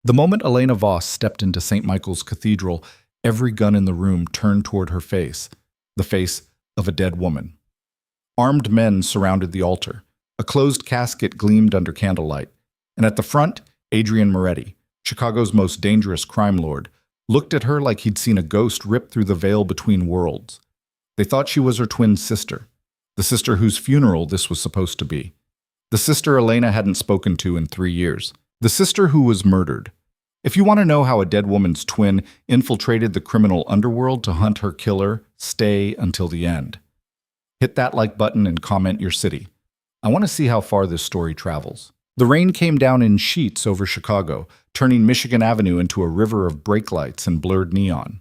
The moment Elena Voss stepped into St. Michael's Cathedral, every gun in the room turned toward her face, the face of a dead woman. Armed men surrounded the altar. A closed casket gleamed under candlelight, and at the front, Adrian Moretti, Chicago's most dangerous crime lord, looked at her like he'd seen a ghost rip through the veil between worlds. They thought she was her twin sister, the sister whose funeral this was supposed to be. The sister Elena hadn't spoken to in 3 years. The sister who was murdered. If you want to know how a dead woman's twin infiltrated the criminal underworld to hunt her killer, stay until the end. Hit that like button and comment your city. I want to see how far this story travels. The rain came down in sheets over Chicago, turning Michigan Avenue into a river of brake lights and blurred neon.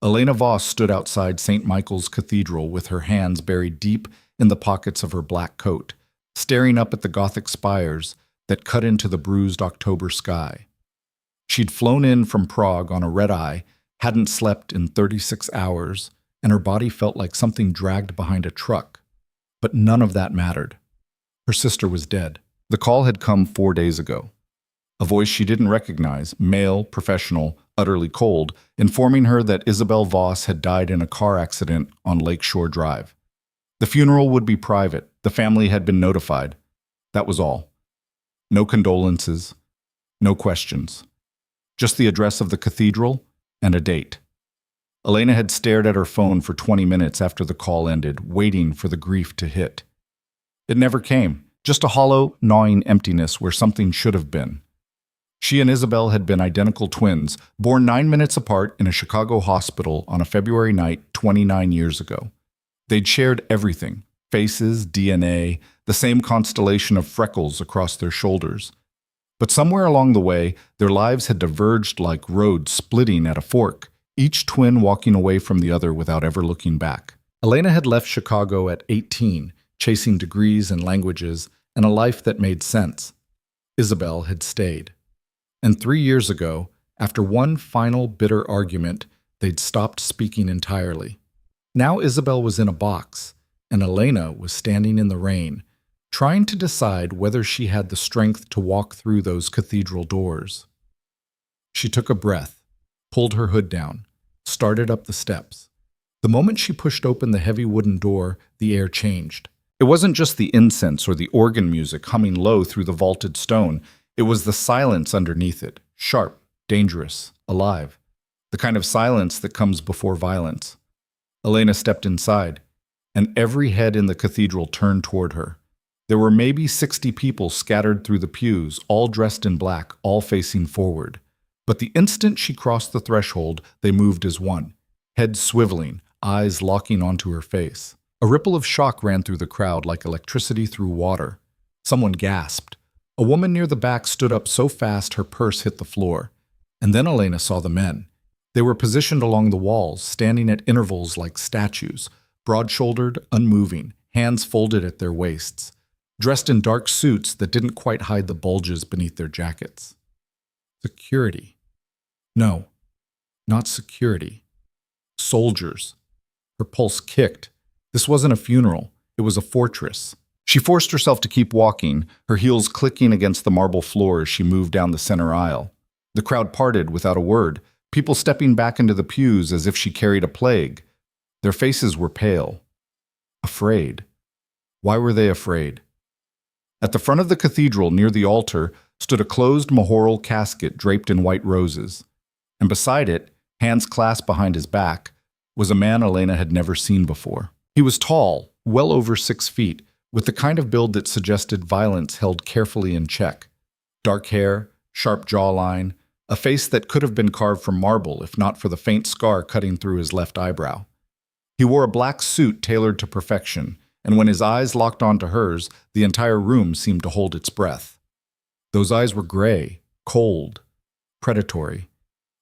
Elena Voss stood outside St. Michael's Cathedral with her hands buried deep in the pockets of her black coat, staring up at the Gothic spires that cut into the bruised October sky. She'd flown in from Prague on a red-eye, hadn't slept in 36 hours, and her body felt like something dragged behind a truck. But none of that mattered. Her sister was dead. The call had come 4 days ago. A voice she didn't recognize, male, professional, utterly cold, informing her that Isabel Voss had died in a car accident on Lakeshore Drive. The funeral would be private. The family had been notified. That was all. No condolences, no questions. Just the address of the cathedral and a date. Elena had stared at her phone for 20 minutes after the call ended, waiting for the grief to hit. It never came, just a hollow, gnawing emptiness where something should have been. She and Isabel had been identical twins, born 9 minutes apart in a Chicago hospital on a February night 29 years ago. They'd shared everything: faces, DNA, the same constellation of freckles across their shoulders. But somewhere along the way, their lives had diverged like roads splitting at a fork, each twin walking away from the other without ever looking back. Elena had left Chicago at 18, chasing degrees and languages and a life that made sense. Isabel had stayed. And 3 years ago, after one final bitter argument, they'd stopped speaking entirely. Now Isabel was in a box, and Elena was standing in the rain, trying to decide whether she had the strength to walk through those cathedral doors. She took a breath, pulled her hood down, started up the steps. The moment she pushed open the heavy wooden door, the air changed. It wasn't just the incense or the organ music humming low through the vaulted stone. It was the silence underneath it, sharp, dangerous, alive. The kind of silence that comes before violence. Elena stepped inside, and every head in the cathedral turned toward her. There were maybe 60 people scattered through the pews, all dressed in black, all facing forward. But the instant she crossed the threshold, they moved as one, heads swiveling, eyes locking onto her face. A ripple of shock ran through the crowd like electricity through water. Someone gasped. A woman near the back stood up so fast her purse hit the floor. And then Elena saw the men. They were positioned along the walls, standing at intervals like statues, broad-shouldered, unmoving, hands folded at their waists, dressed in dark suits that didn't quite hide the bulges beneath their jackets. Security. No, not security. Soldiers. Her pulse kicked. This wasn't a funeral. It was a fortress. She forced herself to keep walking, her heels clicking against the marble floor as she moved down the center aisle. The crowd parted without a word, people stepping back into the pews as if she carried a plague. Their faces were pale. Afraid. Why were they afraid? At the front of the cathedral, near the altar, stood a closed mahoral casket draped in white roses. And beside it, hands clasped behind his back, was a man Elena had never seen before. He was tall, well over 6 feet, with the kind of build that suggested violence held carefully in check. Dark hair, sharp jawline, a face that could have been carved from marble if not for the faint scar cutting through his left eyebrow. He wore a black suit tailored to perfection, and when his eyes locked onto hers, the entire room seemed to hold its breath. Those eyes were gray, cold, predatory,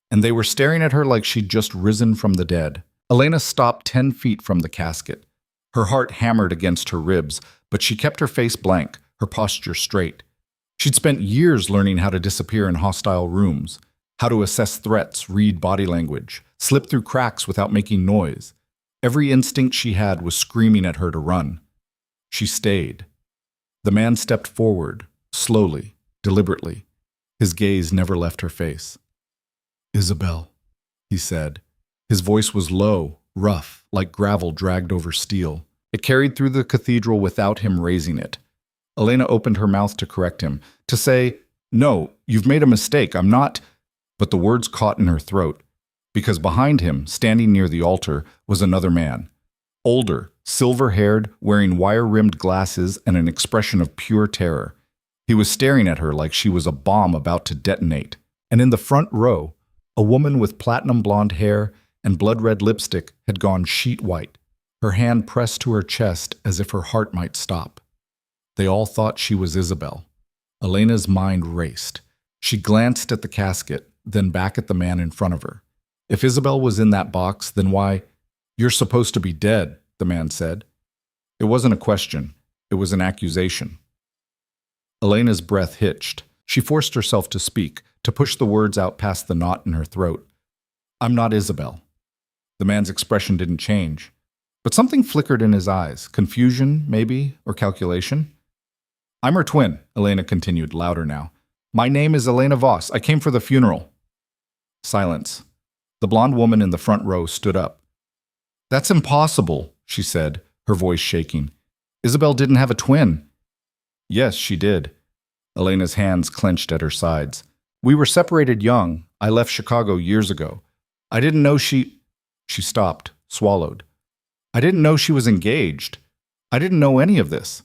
and they were staring at her like she'd just risen from the dead. Elena stopped 10 feet from the casket. Her heart hammered against her ribs, but she kept her face blank, her posture straight. She'd spent years learning how to disappear in hostile rooms, how to assess threats, read body language, slip through cracks without making noise. Every instinct she had was screaming at her to run. She stayed. The man stepped forward, slowly, deliberately. His gaze never left her face. "Isabel," he said. His voice was low, rough, like gravel dragged over steel. It carried through the cathedral without him raising it. Elena opened her mouth to correct him, to say, "No, you've made a mistake, I'm not—" But the words caught in her throat, because behind him, standing near the altar, was another man. Older, silver-haired, wearing wire-rimmed glasses and an expression of pure terror. He was staring at her like she was a bomb about to detonate. And in the front row, a woman with platinum blonde hair and blood-red lipstick had gone sheet white, her hand pressed to her chest as if her heart might stop. They all thought she was Isabel. Elena's mind raced. She glanced at the casket, then back at the man in front of her. If Isabel was in that box, then why— "You're supposed to be dead," the man said. It wasn't a question. It was an accusation. Elena's breath hitched. She forced herself to speak, to push the words out past the knot in her throat. "I'm not Isabel." The man's expression didn't change, but something flickered in his eyes. Confusion, maybe, or calculation. "I'm her twin," Elena continued, louder now. "My name is Elena Voss. I came for the funeral." Silence. The blonde woman in the front row stood up. "That's impossible," she said, her voice shaking. "Isabel didn't have a twin." "Yes, she did." Elena's hands clenched at her sides. "We were separated young. I left Chicago years ago. I didn't know she—" She stopped, swallowed. "I didn't know she was engaged. I didn't know any of this."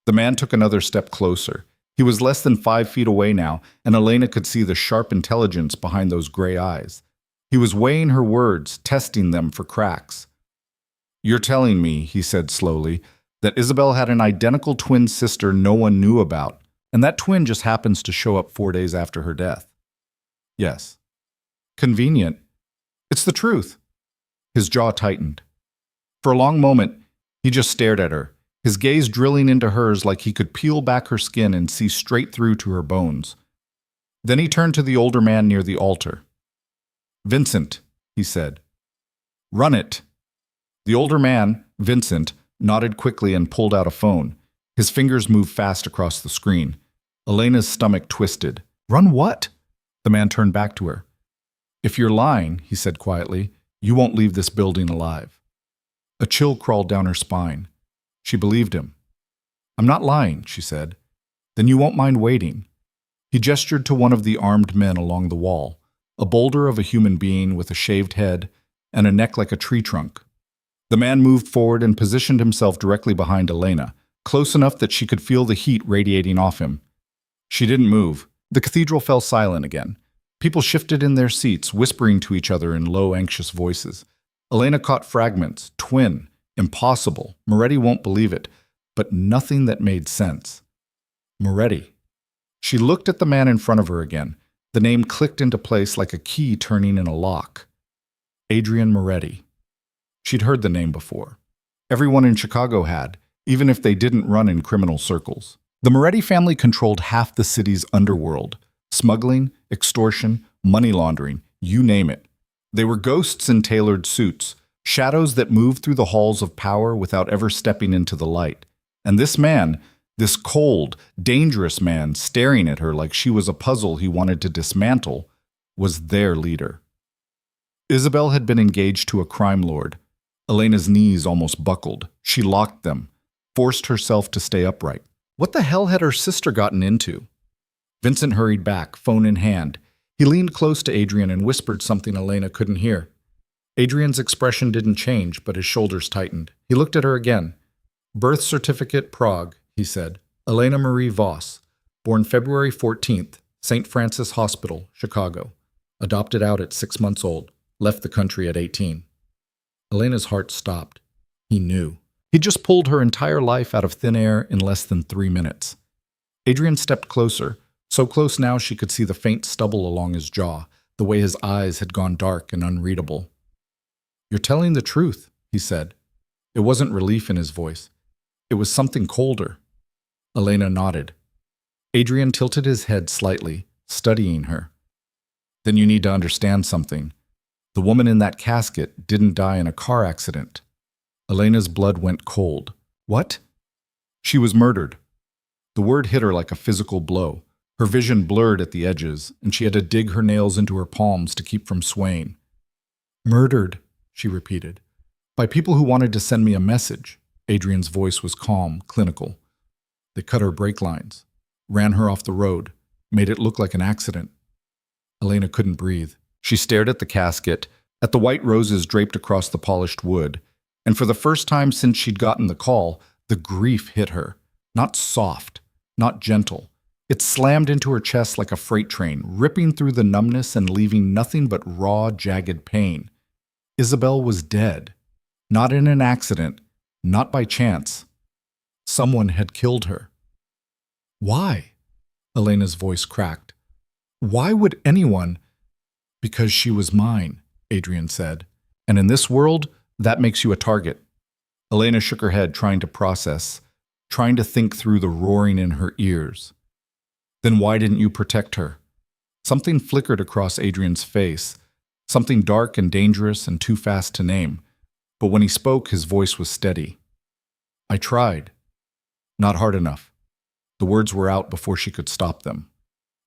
The man took another step closer. He was less than 5 feet away now, and Elena could see the sharp intelligence behind those gray eyes. He was weighing her words, testing them for cracks. "You're telling me," he said slowly, "that Isabel had an identical twin sister no one knew about, and that twin just happens to show up 4 days after her death?" "Yes." "Convenient." "It's the truth." His jaw tightened. For a long moment, he just stared at her, his gaze drilling into hers like he could peel back her skin and see straight through to her bones. Then he turned to the older man near the altar. "Vincent," he said. "Run it." The older man, Vincent, nodded quickly and pulled out a phone. His fingers moved fast across the screen. Elena's stomach twisted. "Run what?" The man turned back to her. "If you're lying," he said quietly, "you won't leave this building alive." A chill crawled down her spine. She believed him. "I'm not lying," she said. "Then you won't mind waiting." He gestured to one of the armed men along the wall, a boulder of a human being with a shaved head and a neck like a tree trunk. The man moved forward and positioned himself directly behind Elena, close enough that she could feel the heat radiating off him. She didn't move. The cathedral fell silent again. People shifted in their seats, whispering to each other in low, anxious voices. Elena caught fragments. Twin. Impossible. Moretti won't believe it. But nothing that made sense. Moretti. She looked at the man in front of her again. The name clicked into place like a key turning in a lock. Adrian Moretti. She'd heard the name before. Everyone in Chicago had, even if they didn't run in criminal circles. The Moretti family controlled half the city's underworld. Smuggling, extortion, money laundering, you name it. They were ghosts in tailored suits, shadows that moved through the halls of power without ever stepping into the light. And this man, this cold, dangerous man staring at her like she was a puzzle he wanted to dismantle, was their leader. Isabel had been engaged to a crime lord. Elena's knees almost buckled. She locked them, forced herself to stay upright. What the hell had her sister gotten into? Vincent hurried back, phone in hand. He leaned close to Adrian and whispered something Elena couldn't hear. Adrian's expression didn't change, but his shoulders tightened. He looked at her again. "Birth certificate, Prague," he said. "Elena Marie Voss, born February 14th, St. Francis Hospital, Chicago. Adopted out at 6 months old. Left the country at 18. Elena's heart stopped. He knew. He'd just pulled her entire life out of thin air in less than 3 minutes. Adrian stepped closer, so close now she could see the faint stubble along his jaw, the way his eyes had gone dark and unreadable. "You're telling the truth," he said. It wasn't relief in his voice. It was something colder. Elena nodded. Adrian tilted his head slightly, studying her. "Then you need to understand something. The woman in that casket didn't die in a car accident." Elena's blood went cold. "What?" "She was murdered." The word hit her like a physical blow. Her vision blurred at the edges, and she had to dig her nails into her palms to keep from swaying. "Murdered," she repeated. "By people who wanted to send me a message." Adrian's voice was calm, clinical. "They cut her brake lines, ran her off the road, made it look like an accident." Elena couldn't breathe. She stared at the casket, at the white roses draped across the polished wood, and for the first time since she'd gotten the call, the grief hit her. Not soft, not gentle. It slammed into her chest like a freight train, ripping through the numbness and leaving nothing but raw, jagged pain. Isabel was dead. Not in an accident, not by chance. Someone had killed her. Why? Elena's voice cracked. Why would anyone? Because she was mine, Adrian said. And in this world, that makes you a target. Elena shook her head, trying to process, trying to think through the roaring in her ears. Then why didn't you protect her? Something flickered across Adrian's face, something dark and dangerous and too fast to name. But when he spoke, his voice was steady. I tried. Not hard enough. The words were out before she could stop them.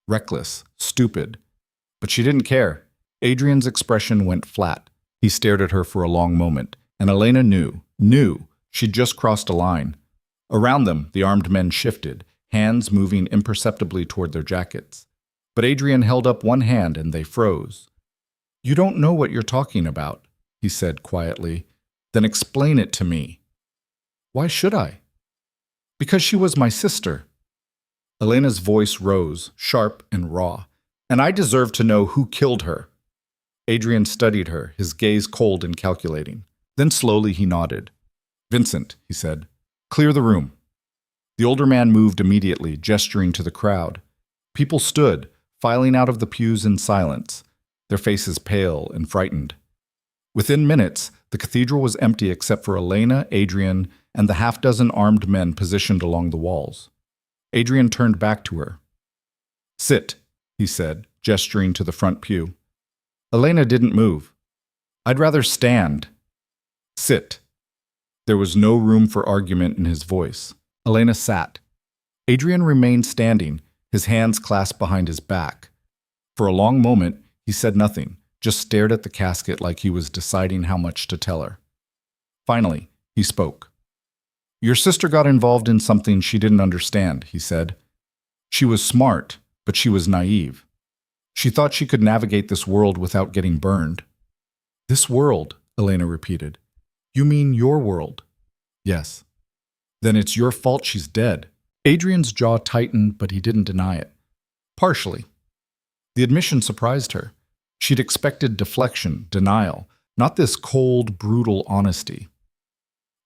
Reckless, stupid. But she didn't care. Adrian's expression went flat. He stared at her for a long moment, and Elena knew she'd just crossed a line. Around them, the armed men shifted, hands moving imperceptibly toward their jackets. But Adrian held up one hand and they froze. You don't know what you're talking about, he said quietly. Then explain it to me. Why should I? Because she was my sister. Elena's voice rose, sharp and raw. And I deserve to know who killed her. Adrian studied her, his gaze cold and calculating. Then slowly he nodded. Vincent, he said, clear the room. The older man moved immediately, gesturing to the crowd. People stood, filing out of the pews in silence, their faces pale and frightened. Within minutes, the cathedral was empty except for Elena, Adrian, and the half-dozen armed men positioned along the walls. Adrian turned back to her. Sit, he said, gesturing to the front pew. Elena didn't move. I'd rather stand. Sit. There was no room for argument in his voice. Elena sat. Adrian remained standing, his hands clasped behind his back. For a long moment, he said nothing, just stared at the casket like he was deciding how much to tell her. Finally, he spoke. Your sister got involved in something she didn't understand, he said. She was smart, but she was naive. She thought she could navigate this world without getting burned. This world, Elena repeated. You mean your world? Yes. Then it's your fault she's dead. Adrian's jaw tightened, but he didn't deny it. Partially. The admission surprised her. She'd expected deflection, denial, not this cold, brutal honesty.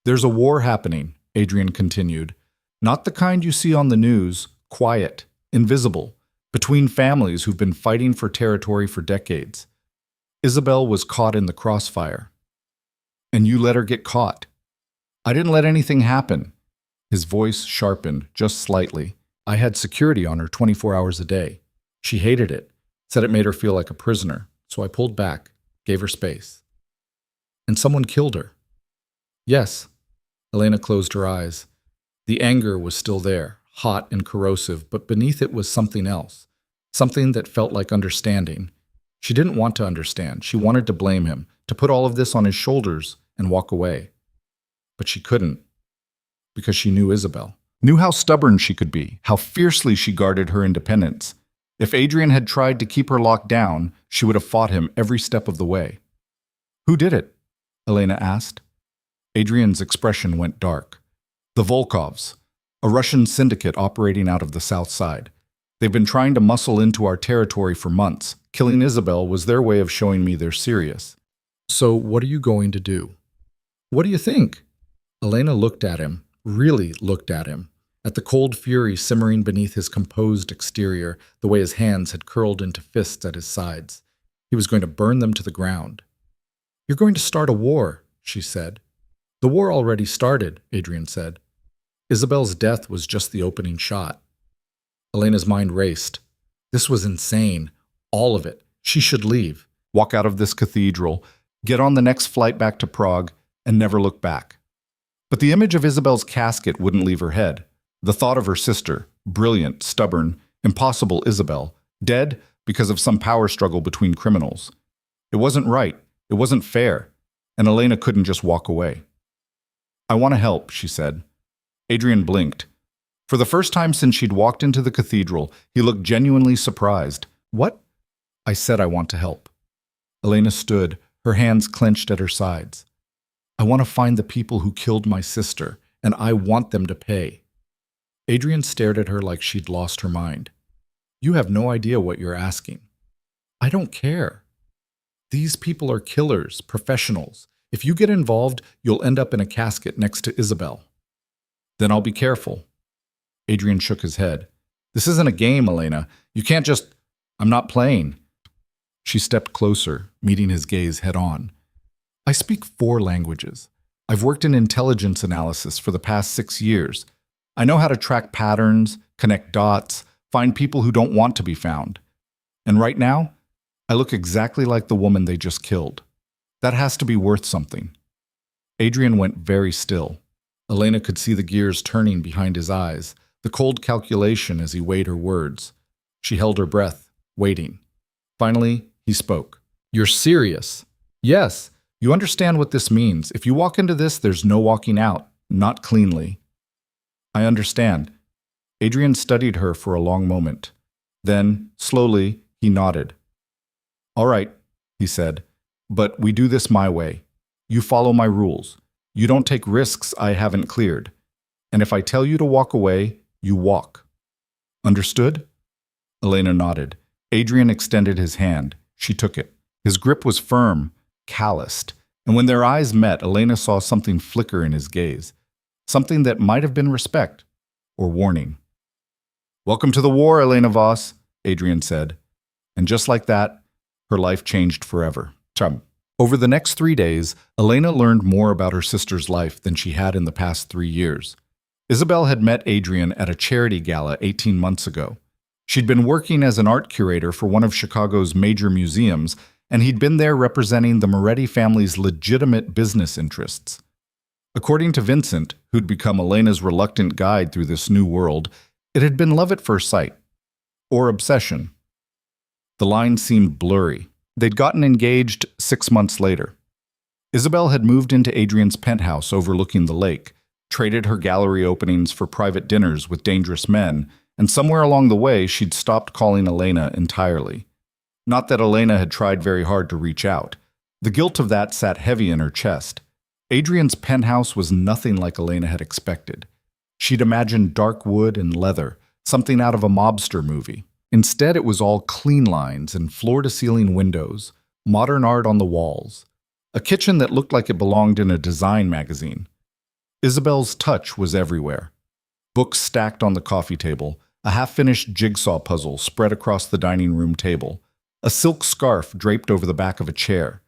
There's a war happening, Adrian continued. Not the kind you see on the news, quiet, invisible, between families who've been fighting for territory for decades. Isabel was caught in the crossfire. And you let her get caught. I didn't let anything happen. His voice sharpened just slightly. I had security on her 24 hours a day. She hated it, said it made her feel like a prisoner, so I pulled back, gave her space. And someone killed her. Yes. Elena closed her eyes. The anger was still there, hot and corrosive, but beneath it was something else, something that felt like understanding. She didn't want to understand. She wanted to blame him, to put all of this on his shoulders and walk away. But she couldn't. Because she knew Isabel, knew how stubborn she could be, how fiercely she guarded her independence. If Adrian had tried to keep her locked down, she would have fought him every step of the way. Who did it? Elena asked. Adrian's expression went dark. The Volkovs, a Russian syndicate operating out of the south side. They've been trying to muscle into our territory for months. Killing Isabel was their way of showing me they're serious. So what are you going to do? What do you think? Elena looked at him. Really looked at him, at the cold fury simmering beneath his composed exterior, the way his hands had curled into fists at his sides. He was going to burn them to the ground. You're going to start a war, she said. The war already started, Adrian said. Isabel's death was just the opening shot. Elena's mind raced. This was insane. All of it. She should leave, walk out of this cathedral, get on the next flight back to Prague, and never look back. But the image of Isabel's casket wouldn't leave her head. The thought of her sister, brilliant, stubborn, Impossible, Isabel. Dead because of some power struggle between criminals. It wasn't right. It wasn't fair. And Elena couldn't just walk away. I want to help, she said. Adrian blinked. For the first time since she'd walked into the cathedral, he looked genuinely surprised. What? I said I want to help. Elena stood, her hands clenched at her sides. I want to find the people who killed my sister, and I want them to pay. Adrian stared at her like she'd lost her mind. You have no idea what you're asking. I don't care. These people are killers, professionals. If you get involved, you'll end up in a casket next to Isabel. Then I'll be careful. Adrian shook his head. This isn't a game, Elena. You can't just... I'm not playing. She stepped closer, meeting his gaze head on. I speak 4 languages. I've worked in intelligence analysis for the past 6 years. I know how to track patterns, connect dots, find people who don't want to be found. And right now, I look exactly like the woman they just killed. That has to be worth something. Adrian went very still. Elena could see the gears turning behind his eyes, the cold calculation as he weighed her words. She held her breath, waiting. Finally, he spoke. You're serious? Yes. You understand what this means. If you walk into this, there's no walking out, not cleanly. I understand. Adrian studied her for a long moment. Then, slowly, he nodded. All right, he said, but we do this my way. You follow my rules. You don't take risks I haven't cleared. And if I tell you to walk away, you walk. Understood? Elena nodded. Adrian extended his hand. She took it. His grip was firm, calloused, and when their eyes met, Elena saw something flicker in his gaze, something that might have been respect or warning. Welcome to the war, Elena Voss, Adrian said. And just like that, her life changed forever. Over the next 3 days, Elena learned more about her sister's life than she had in the past 3 years. Isabel had met Adrian at a charity gala 18 months ago. She'd been working as an art curator for one of Chicago's major museums, and he'd been there representing the Moretti family's legitimate business interests. According to Vincent, who'd become Elena's reluctant guide through this new world, it had been love at first sight, or obsession. The line seemed blurry. They'd gotten engaged 6 months later. Isabel had moved into Adrian's penthouse overlooking the lake, traded her gallery openings for private dinners with dangerous men, and somewhere along the way she'd stopped calling Elena entirely. Not that Elena had tried very hard to reach out. The guilt of that sat heavy in her chest. Adrian's penthouse was nothing like Elena had expected. She'd imagined dark wood and leather, something out of a mobster movie. Instead, it was all clean lines and floor-to-ceiling windows, modern art on the walls, a kitchen that looked like it belonged in a design magazine. Isabel's touch was everywhere. Books stacked on the coffee table, a half-finished jigsaw puzzle spread across the dining room table, a silk scarf draped over the back of a chair.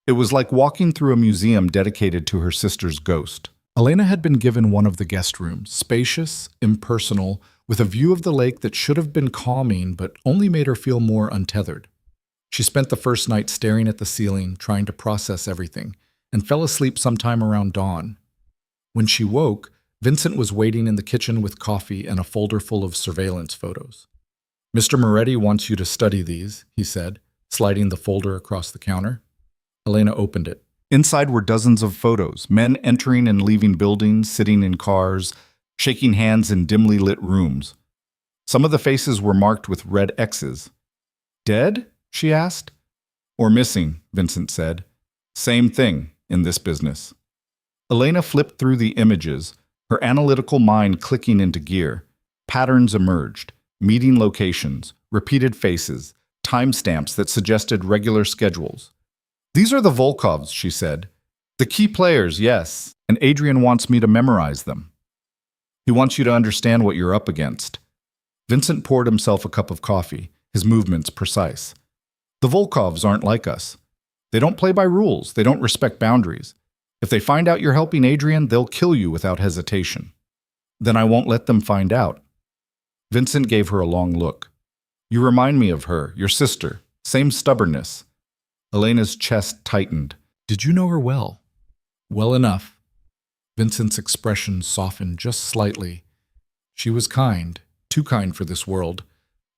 It was like walking through a museum dedicated to her sister's ghost. Elena had been given one of the guest rooms, spacious, impersonal, with a view of the lake that should have been calming but only made her feel more untethered. She spent the first night staring at the ceiling, trying to process everything, and fell asleep sometime around dawn. When she woke, Vincent was waiting in the kitchen with coffee and a folder full of surveillance photos. Mr. Moretti wants you to study these, he said, sliding the folder across the counter. Elena opened it. Inside were dozens of photos, men entering and leaving buildings, sitting in cars, shaking hands in dimly lit rooms. Some of the faces were marked with red X's. Dead? She asked. Or missing, Vincent said. Same thing in this business. Elena flipped through the images, her analytical mind clicking into gear. Patterns emerged, meeting locations, repeated faces, timestamps that suggested regular schedules. These are the Volkovs, she said. The key players, yes, and Adrian wants me to memorize them. He wants you to understand what you're up against. Vincent poured himself a cup of coffee, his movements precise. The Volkovs aren't like us. They don't play by rules. They don't respect boundaries. If they find out you're helping Adrian, they'll kill you without hesitation. Then I won't let them find out. Vincent gave her a long look. You remind me of her, your sister. Same stubbornness. Elena's chest tightened. Did you know her well? Well enough. Vincent's expression softened just slightly. She was kind, too kind for this world,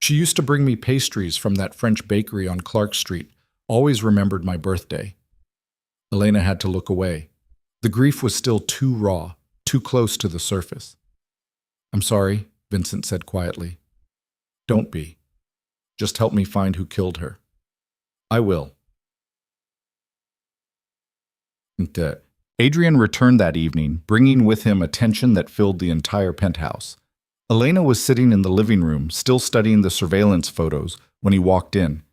She used to bring me pastries from that French bakery on Clark Street, always remembered my birthday. Elena had to look away. The grief was still too raw, too close to the surface. I'm sorry, Vincent said quietly. Don't be. Just help me find who killed her. I will. Adrian returned that evening, bringing with him a tension that filled the entire penthouse. Elena was sitting in the living room, still studying the surveillance photos, when he walked in.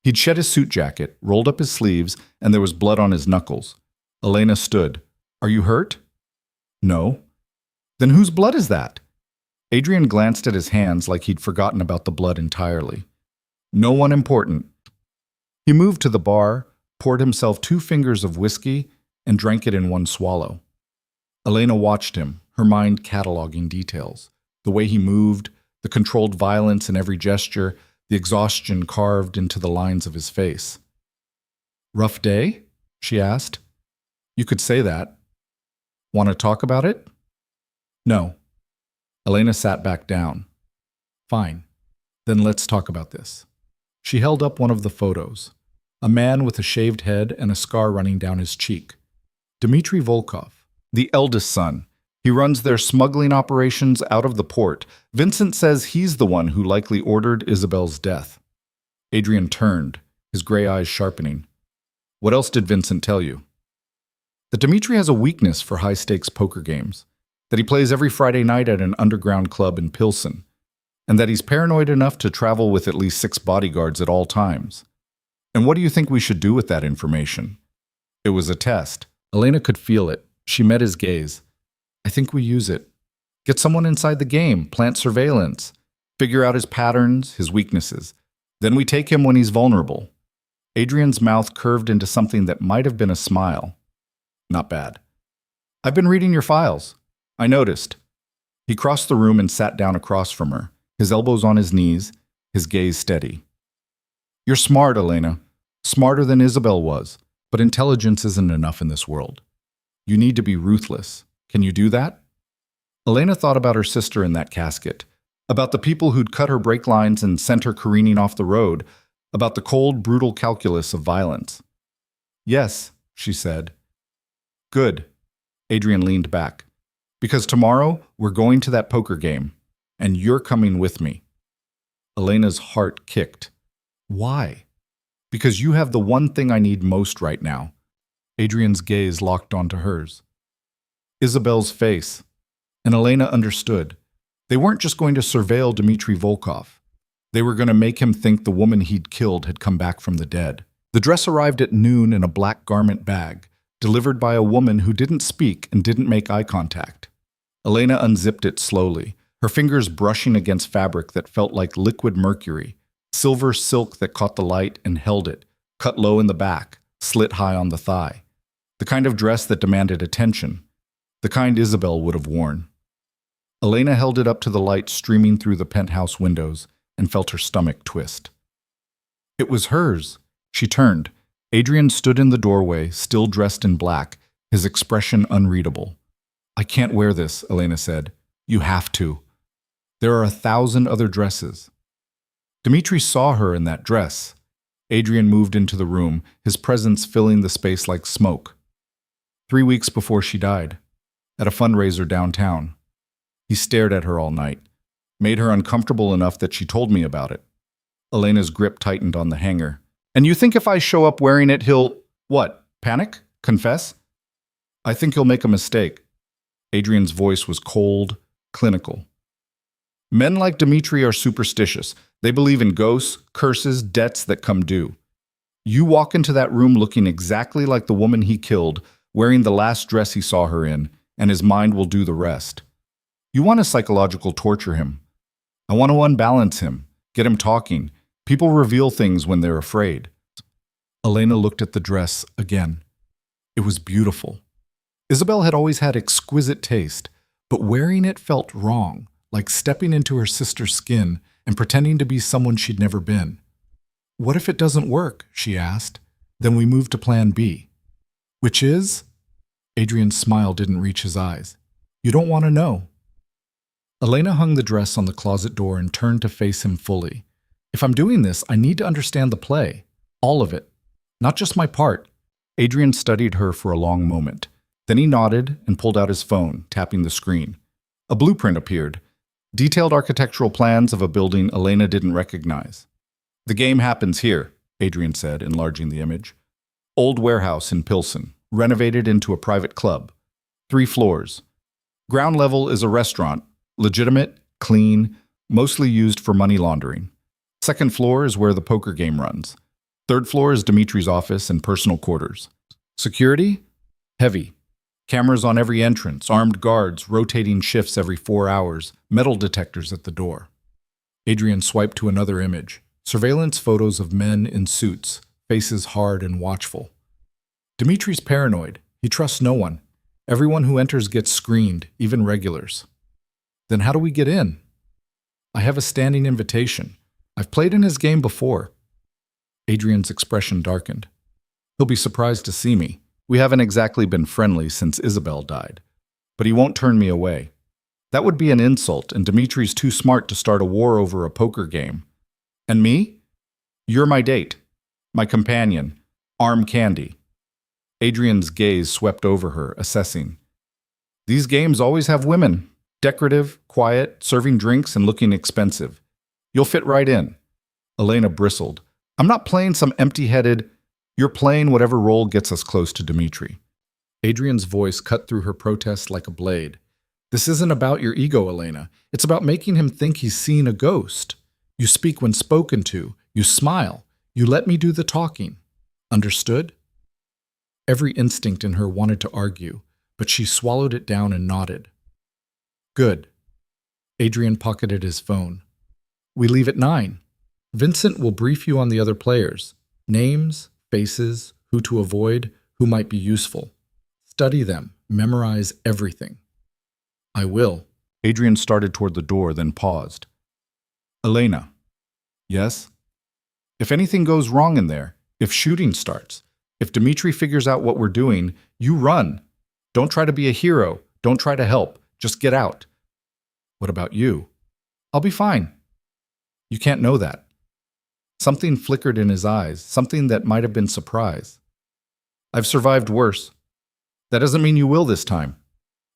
He'd shed his suit jacket, rolled up his sleeves, and there was blood on his knuckles. Elena stood. Are you hurt? No. Then whose blood is that? Adrian glanced at his hands like he'd forgotten about the blood entirely. No one important. He moved to the bar, poured himself 2 fingers of whiskey, and drank it in one swallow. Elena watched him, her mind cataloging details. The way he moved, the controlled violence in every gesture, the exhaustion carved into the lines of his face. Rough day? She asked. You could say that. Want to talk about it? No. Elena sat back down. Fine. Then let's talk about this. She held up one of the photos. A man with a shaved head and a scar running down his cheek. Dmitry Volkov, the eldest son. He runs their smuggling operations out of the port. Vincent says he's the one who likely ordered Isabel's death. Adrian turned, his gray eyes sharpening. What else did Vincent tell you? That Dmitry has a weakness for high-stakes poker games, that he plays every Friday night at an underground club in Pilsen, and that he's paranoid enough to travel with at least 6 bodyguards at all times. And what do you think we should do with that information? It was a test. Elena could feel it. She met his gaze. I think we use it. Get someone inside the game, plant surveillance, figure out his patterns, his weaknesses. Then we take him when he's vulnerable. Adrian's mouth curved into something that might have been a smile. Not bad. I've been reading your files. I noticed. He crossed the room and sat down across from her, his elbows on his knees, his gaze steady. You're smart, Elena. Smarter than Isabel was. But intelligence isn't enough in this world. You need to be ruthless. Can you do that? Elena thought about her sister in that casket, about the people who'd cut her brake lines and sent her careening off the road, about the cold, brutal calculus of violence. Yes, she said. Good. Adrian leaned back. Because tomorrow we're going to that poker game, and you're coming with me. Elena's heart kicked. Why? Because you have the one thing I need most right now. Adrian's gaze locked onto hers. Isabel's face. And Elena understood. They weren't just going to surveil Dmitry Volkov. They were going to make him think the woman he'd killed had come back from the dead. The dress arrived at noon in a black garment bag, delivered by a woman who didn't speak and didn't make eye contact. Elena unzipped it slowly, her fingers brushing against fabric that felt like liquid mercury, silver silk that caught the light and held it, cut low in the back, slit high on the thigh. The kind of dress that demanded attention, the kind Isabel would have worn. Elena held it up to the light streaming through the penthouse windows and felt her stomach twist. It was hers. She turned. Adrian stood in the doorway, still dressed in black, his expression unreadable. I can't wear this, Elena said. You have to. There are 1,000 other dresses. Dmitry saw her in that dress. Adrian moved into the room, his presence filling the space like smoke. 3 weeks before she died, at a fundraiser downtown. He stared at her all night, made her uncomfortable enough that she told me about it. Elena's grip tightened on the hanger. And you think if I show up wearing it, he'll, what, panic? Confess? I think he'll make a mistake. Adrian's voice was cold, clinical. Men like Dmitry are superstitious. They believe in ghosts, curses, debts that come due. You walk into that room looking exactly like the woman he killed, wearing the last dress he saw her in, and his mind will do the rest. You want to psychological torture him. I want to unbalance him, get him talking. People reveal things when they're afraid. Elena looked at the dress again. It was beautiful. Isabel had always had exquisite taste, but wearing it felt wrong, like stepping into her sister's skin and pretending to be someone she'd never been. What if it doesn't work? She asked. Then we moved to plan B. Which is? Adrian's smile didn't reach his eyes. You don't want to know. Elena hung the dress on the closet door and turned to face him fully. If I'm doing this, I need to understand the play. All of it. Not just my part. Adrian studied her for a long moment. Then he nodded and pulled out his phone, tapping the screen. A blueprint appeared. Detailed architectural plans of a building Elena didn't recognize. The game happens here, Adrian said, enlarging the image. Old warehouse in Pilsen, renovated into a private club. 3 floors. Ground level is a restaurant, legitimate, clean, mostly used for money laundering. Second floor is where the poker game runs. Third floor is Dimitri's office and personal quarters. Security? Heavy. Cameras on every entrance, armed guards, rotating shifts every 4 hours, metal detectors at the door. Adrian swiped to another image. Surveillance photos of men in suits, faces hard and watchful. Dimitri's paranoid. He trusts no one. Everyone who enters gets screened, even regulars. Then how do we get in? I have a standing invitation. I've played in his game before. Adrian's expression darkened. He'll be surprised to see me. We haven't exactly been friendly since Isabel died. But he won't turn me away. That would be an insult, and Dimitri's too smart to start a war over a poker game. And me? You're my date. My companion. Arm candy. Adrian's gaze swept over her, assessing. These games always have women. Decorative, quiet, serving drinks, and looking expensive. You'll fit right in. Elena bristled. I'm not playing some empty-headed, you're playing whatever role gets us close to Dimitri. Adrian's voice cut through her protest like a blade. This isn't about your ego, Elena. It's about making him think he's seen a ghost. You speak when spoken to. You smile. You let me do the talking. Understood? Every instinct in her wanted to argue, but she swallowed it down and nodded. Good. Adrian pocketed his phone. We leave at 9. Vincent will brief you on the other players. Names, faces, who to avoid, who might be useful. Study them. Memorize everything. I will. Adrian started toward the door, then paused. Elena. Yes? If anything goes wrong in there, if shooting starts, if Dimitri figures out what we're doing, you run. Don't try to be a hero. Don't try to help. Just get out. What about you? I'll be fine. You can't know that. Something flickered in his eyes, something that might have been surprise. I've survived worse. That doesn't mean you will this time.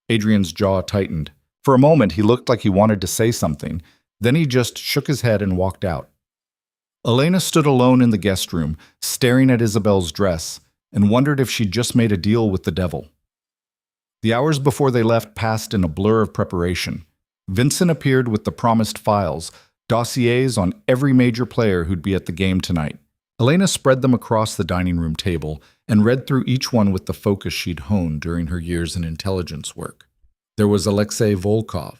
Adrian's jaw tightened. For a moment, he looked like he wanted to say something. Then he just shook his head and walked out. Elena stood alone in the guest room, staring at Isabel's dress, and wondered if she'd just made a deal with the devil. The hours before they left passed in a blur of preparation. Vincent appeared with the promised files, dossiers on every major player who'd be at the game tonight. Elena spread them across the dining room table and read through each one with the focus she'd honed during her years in intelligence work. There was Alexei Volkov,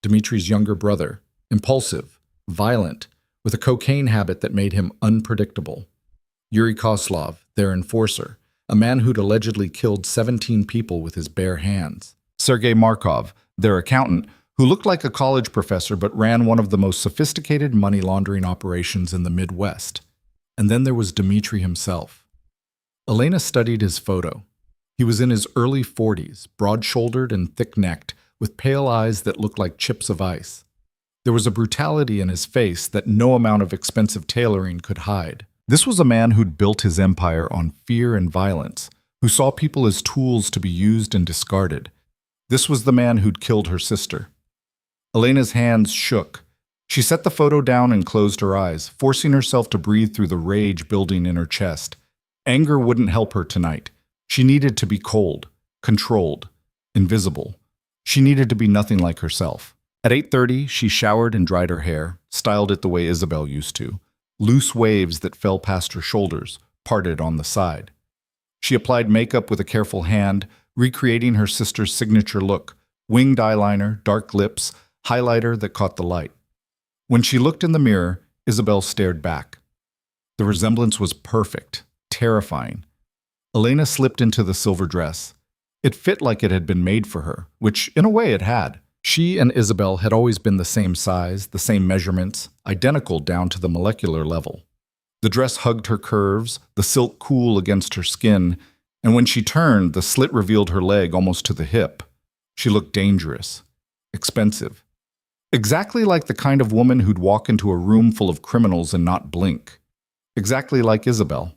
Dimitri's younger brother, impulsive, violent, with a cocaine habit that made him unpredictable. Yuri Koslov, their enforcer, a man who'd allegedly killed 17 people with his bare hands. Sergei Markov, their accountant, who looked like a college professor but ran one of the most sophisticated money laundering operations in the Midwest. And then there was Dimitri himself. Elena studied his photo. He was in his early 40s, broad-shouldered and thick-necked, with pale eyes that looked like chips of ice. There was a brutality in his face that no amount of expensive tailoring could hide. This was a man who'd built his empire on fear and violence, who saw people as tools to be used and discarded. This was the man who'd killed her sister. Elena's hands shook. She set the photo down and closed her eyes, forcing herself to breathe through the rage building in her chest. Anger wouldn't help her tonight. She needed to be cold, controlled, invisible. She needed to be nothing like herself. At 8:30, she showered and dried her hair, styled it the way Isabel used to. Loose waves that fell past her shoulders, parted on the side. She applied makeup with a careful hand, recreating her sister's signature look, winged eyeliner, dark lips, highlighter that caught the light. When she looked in the mirror, Isabel stared back. The resemblance was perfect, terrifying. Elena slipped into the silver dress. It fit like it had been made for her, which in a way it had. She and Isabel had always been the same size, the same measurements, identical down to the molecular level. The dress hugged her curves, the silk cool against her skin, and when she turned, the slit revealed her leg almost to the hip. She looked dangerous, expensive. Exactly like the kind of woman who'd walk into a room full of criminals and not blink. Exactly like Isabel.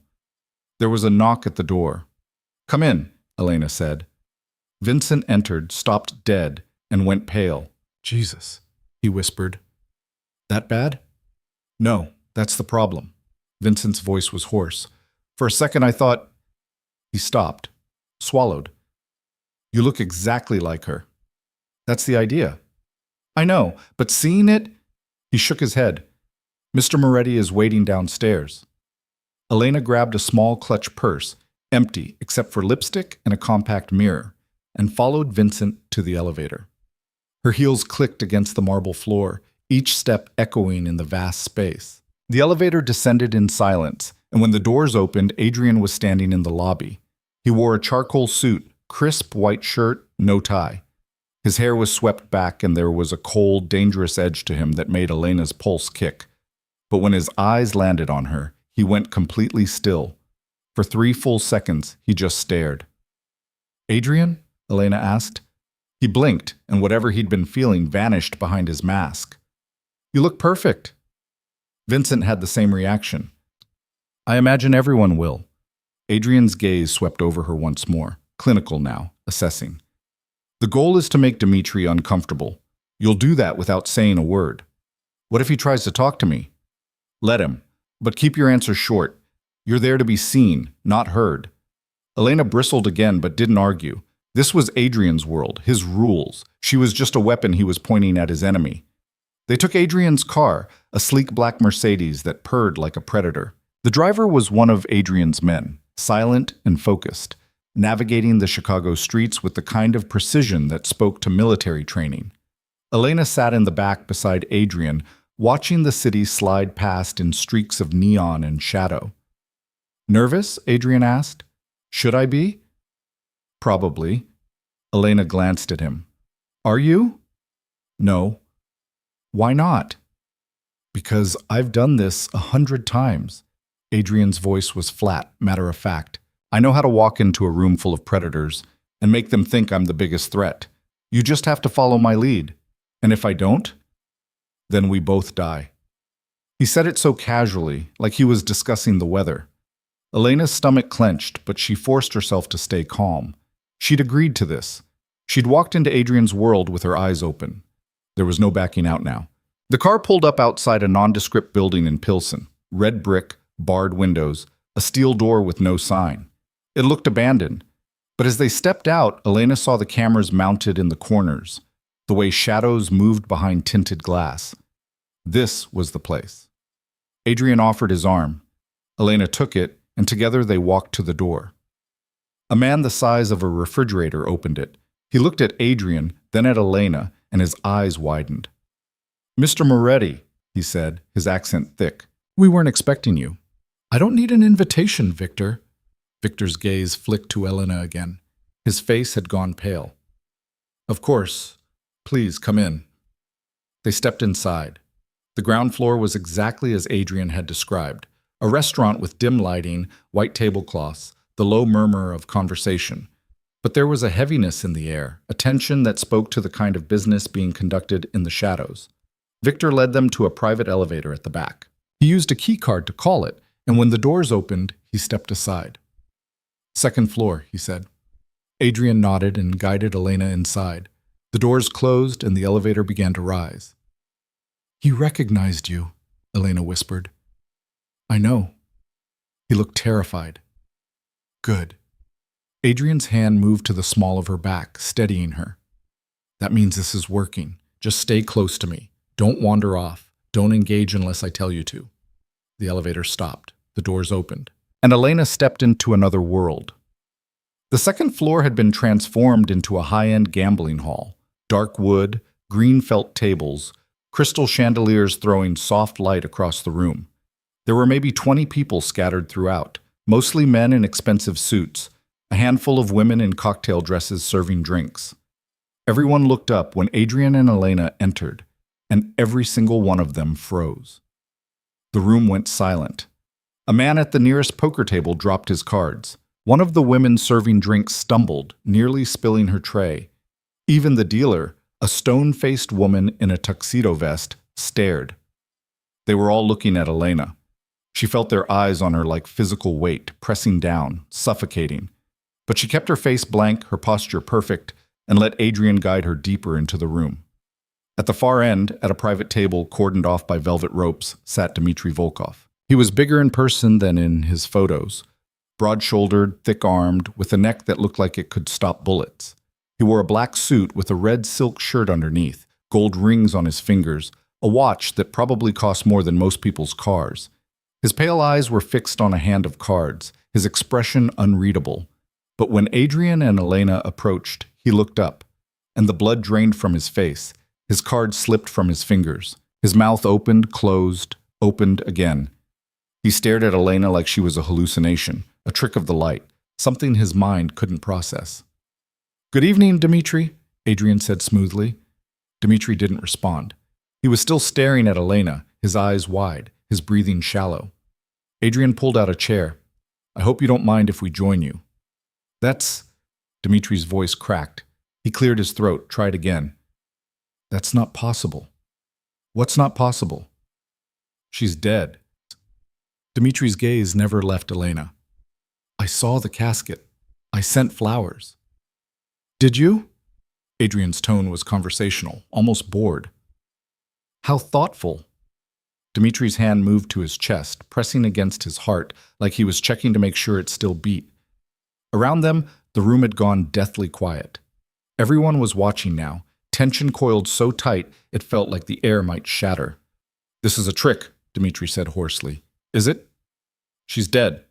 There was a knock at the door. "Come in," Elena said. Vincent entered, stopped dead, and went pale. "Jesus," he whispered. "That bad?" "No, that's the problem." Vincent's voice was hoarse. "For a second I thought—" He stopped, swallowed. "You look exactly like her." "That's the idea." "I know, but seeing it—" He shook his head. "Mr. Moretti is waiting downstairs." Elena grabbed a small clutch purse, empty except for lipstick and a compact mirror, and followed Vincent to the elevator. Her heels clicked against the marble floor, each step echoing in the vast space. The elevator descended in silence, and when the doors opened, Adrian was standing in the lobby. He wore a charcoal suit, crisp white shirt, no tie. His hair was swept back, and there was a cold, dangerous edge to him that made Elena's pulse kick. But when his eyes landed on her, he went completely still. For 3 full seconds, he just stared. "Adrian?" Elena asked. He blinked, and whatever he'd been feeling vanished behind his mask. "You look perfect." Vincent had the same reaction. "I imagine everyone will." Adrian's gaze swept over her once more, clinical now, assessing. "The goal is to make Dimitri uncomfortable. You'll do that without saying a word. What if he tries to talk to me?" "Let him, but keep your answers short. You're there to be seen, not heard." Elena bristled again but didn't argue. This was Adrian's world, his rules. She was just a weapon he was pointing at his enemy. They took Adrian's car, a sleek black Mercedes that purred like a predator. The driver was one of Adrian's men, silent and focused, navigating the Chicago streets with the kind of precision that spoke to military training. Elena sat in the back beside Adrian, watching the city slide past in streaks of neon and shadow. "Nervous?" Adrian asked. "Should I be?" "Probably." Elena glanced at him. "Are you?" "No." "Why not?" "Because I've done this 100 times. Adrian's voice was flat, matter-of-fact. "I know how to walk into a room full of predators and make them think I'm the biggest threat. You just have to follow my lead. And if I don't, then we both die." He said it so casually, like he was discussing the weather. Elena's stomach clenched, but she forced herself to stay calm. She'd agreed to this. She'd walked into Adrian's world with her eyes open. There was no backing out now. The car pulled up outside a nondescript building in Pilsen. Red brick, barred windows, a steel door with no sign. It looked abandoned. But as they stepped out, Elena saw the cameras mounted in the corners, the way shadows moved behind tinted glass. This was the place. Adrian offered his arm. Elena took it, and together they walked to the door. A man the size of a refrigerator opened it. He looked at Adrian, then at Elena, and his eyes widened. "Mr. Moretti," he said, his accent thick. "We weren't expecting you." "I don't need an invitation, Victor." Victor's gaze flicked to Elena again. His face had gone pale. "Of course. Please, come in." They stepped inside. The ground floor was exactly as Adrian had described. A restaurant with dim lighting, white tablecloths, the low murmur of conversation. But there was a heaviness in the air, a tension that spoke to the kind of business being conducted in the shadows. Victor led them to a private elevator at the back. He used a key card to call it, and when the doors opened, he stepped aside. "Second floor," he said. Adrian nodded and guided Elena inside. The doors closed and the elevator began to rise. "He recognized you," Elena whispered. "I know." He looked terrified. "Good." Adrian's hand moved to the small of her back, steadying her. "That means this is working. Just stay close to me. Don't wander off. Don't engage unless I tell you to." The elevator stopped. The doors opened. And Elena stepped into another world. The second floor had been transformed into a high-end gambling hall. Dark wood, green felt tables, crystal chandeliers throwing soft light across the room. There were maybe 20 people scattered throughout, mostly men in expensive suits, a handful of women in cocktail dresses serving drinks. Everyone looked up when Adrian and Elena entered, and every single one of them froze. The room went silent. A man at the nearest poker table dropped his cards. One of the women serving drinks stumbled, nearly spilling her tray. Even the dealer, A stone-faced woman in a tuxedo vest stared. They were all looking at Elena. She felt their eyes on her like physical weight, pressing down, suffocating. But she kept her face blank, her posture perfect, and let Adrian guide her deeper into the room. At the far end, at a private table cordoned off by velvet ropes, sat Dmitry Volkov. He was bigger in person than in his photos. Broad-shouldered, thick-armed, with a neck that looked like it could stop bullets. He wore a black suit with a red silk shirt underneath, gold rings on his fingers, a watch that probably cost more than most people's cars. His pale eyes were fixed on a hand of cards, his expression unreadable. But when Adrian and Elena approached, he looked up, and the blood drained from his face. His cards slipped from his fingers. His mouth opened, closed, opened again. He stared at Elena like she was a hallucination, a trick of the light, something his mind couldn't process. "Good evening, Dmitry," Adrian said smoothly. Dmitry didn't respond. He was still staring at Elena, his eyes wide, his breathing shallow. Adrian pulled out a chair. "I hope you don't mind if we join you." "That's—" Dmitry's voice cracked. He cleared his throat, tried again. "That's not possible." "What's not possible?" "She's dead." Dmitry's gaze never left Elena. "I saw the casket. I sent flowers." "Did you?" Adrian's tone was conversational, almost bored. "How thoughtful." Dmitry's hand moved to his chest, pressing against his heart like he was checking to make sure it still beat. Around them, the room had gone deathly quiet. Everyone was watching now, tension coiled so tight it felt like the air might shatter. "This is a trick," Dmitry said hoarsely. "Is it?" "She's dead.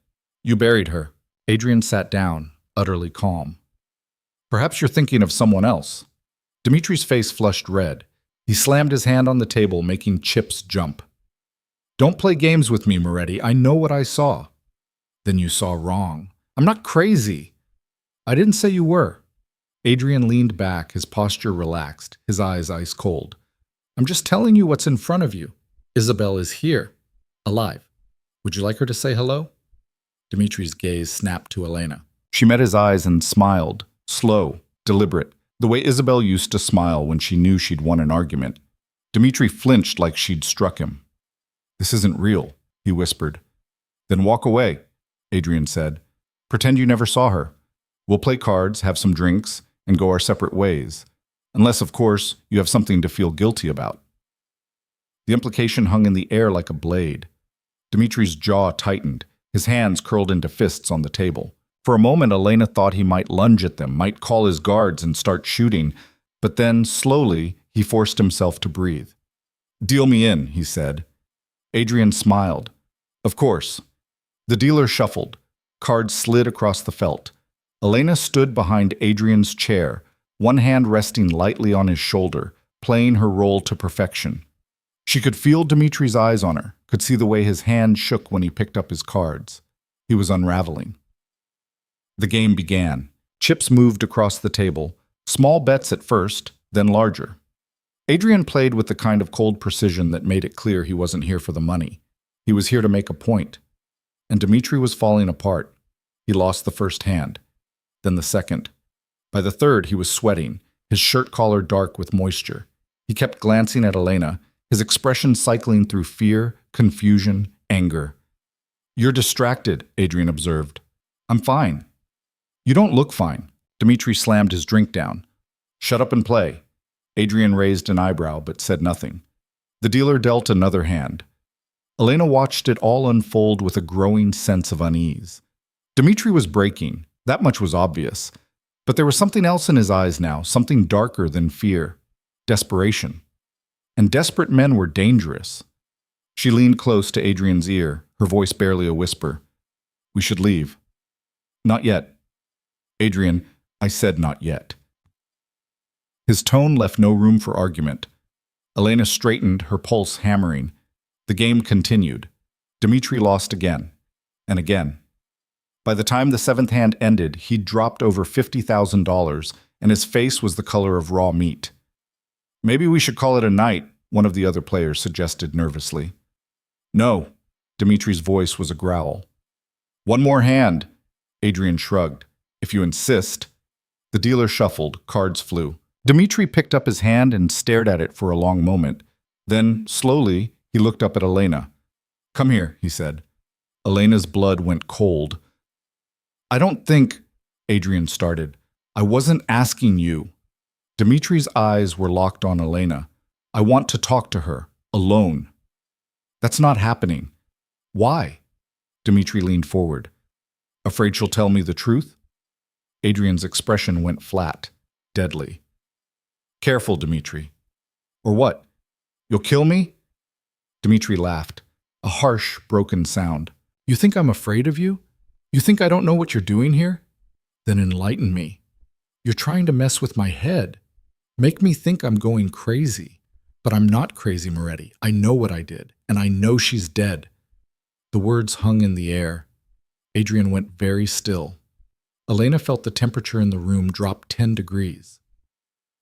You buried her." Adrian sat down, utterly calm. "Perhaps you're thinking of someone else." Dmitry's face flushed red. He slammed his hand on the table, making chips jump. "Don't play games with me, Moretti. I know what I saw." "Then you saw wrong." "I'm not crazy." "I didn't say you were." Adrian leaned back, his posture relaxed, his eyes ice cold. "I'm just telling you what's in front of you. Isabel is here, alive. Would you like her to say hello?" Dmitry's gaze snapped to Elena. She met his eyes and smiled, slow, deliberate, the way Isabel used to smile when she knew she'd won an argument. Dmitry flinched like she'd struck him. "This isn't real," he whispered. "Then walk away," Adrian said. "Pretend you never saw her. We'll play cards, have some drinks, and go our separate ways. Unless, of course, you have something to feel guilty about." The implication hung in the air like a blade. Dmitry's jaw tightened, his hands curled into fists on the table. For a moment, Elena thought he might lunge at them, might call his guards and start shooting, but then, slowly, he forced himself to breathe. "Deal me in," he said. Adrian smiled. "Of course." The dealer shuffled. Cards slid across the felt. Elena stood behind Adrian's chair, one hand resting lightly on his shoulder, playing her role to perfection. She could feel Dmitry's eyes on her, could see the way his hand shook when he picked up his cards. He was unraveling. The game began. Chips moved across the table, small bets at first, then larger. Adrian played with the kind of cold precision that made it clear he wasn't here for the money. He was here to make a point. And Dmitry was falling apart. He lost the first hand, then the second. By the third, he was sweating, his shirt collar dark with moisture. He kept glancing at Elena, his expression cycling through fear, confusion, anger. "You're distracted," Adrian observed. "I'm fine." "You don't look fine." Dmitry slammed his drink down. "Shut up and play." Adrian raised an eyebrow but said nothing. The dealer dealt another hand. Elena watched it all unfold with a growing sense of unease. Dmitry was breaking, that much was obvious. But there was something else in his eyes now, something darker than fear. Desperation. And desperate men were dangerous. She leaned close to Adrian's ear, her voice barely a whisper. "We should leave." "Not yet." "Adrian, I said not yet." His tone left no room for argument. Elena straightened, her pulse hammering. The game continued. Dmitry lost again, and again. By the time the seventh hand ended, he'd dropped over $50,000, and his face was the color of raw meat. "Maybe we should call it a night," one of the other players suggested nervously. "No." Dmitry's voice was a growl. "One more hand." Adrian shrugged. "If you insist." The dealer shuffled, cards flew. Dmitri picked up his hand and stared at it for a long moment. Then, slowly, he looked up at Elena. "Come here," he said. Elena's blood went cold. "I don't think," Adrian started. "I wasn't asking you." Dimitri's eyes were locked on Elena. "I want to talk to her, alone." "That's not happening." "Why?" Dmitri leaned forward. "Afraid she'll tell me the truth?" Adrian's expression went flat, deadly. "Careful, Dmitri." "Or what? You'll kill me?" Dmitri laughed, a harsh, broken sound. "You think I'm afraid of you? You think I don't know what you're doing here? Then enlighten me. You're trying to mess with my head. Make me think I'm going crazy. But I'm not crazy, Moretti. I know what I did, and I know she's dead." The words hung in the air. Adrian went very still. Elena felt the temperature in the room drop 10 degrees.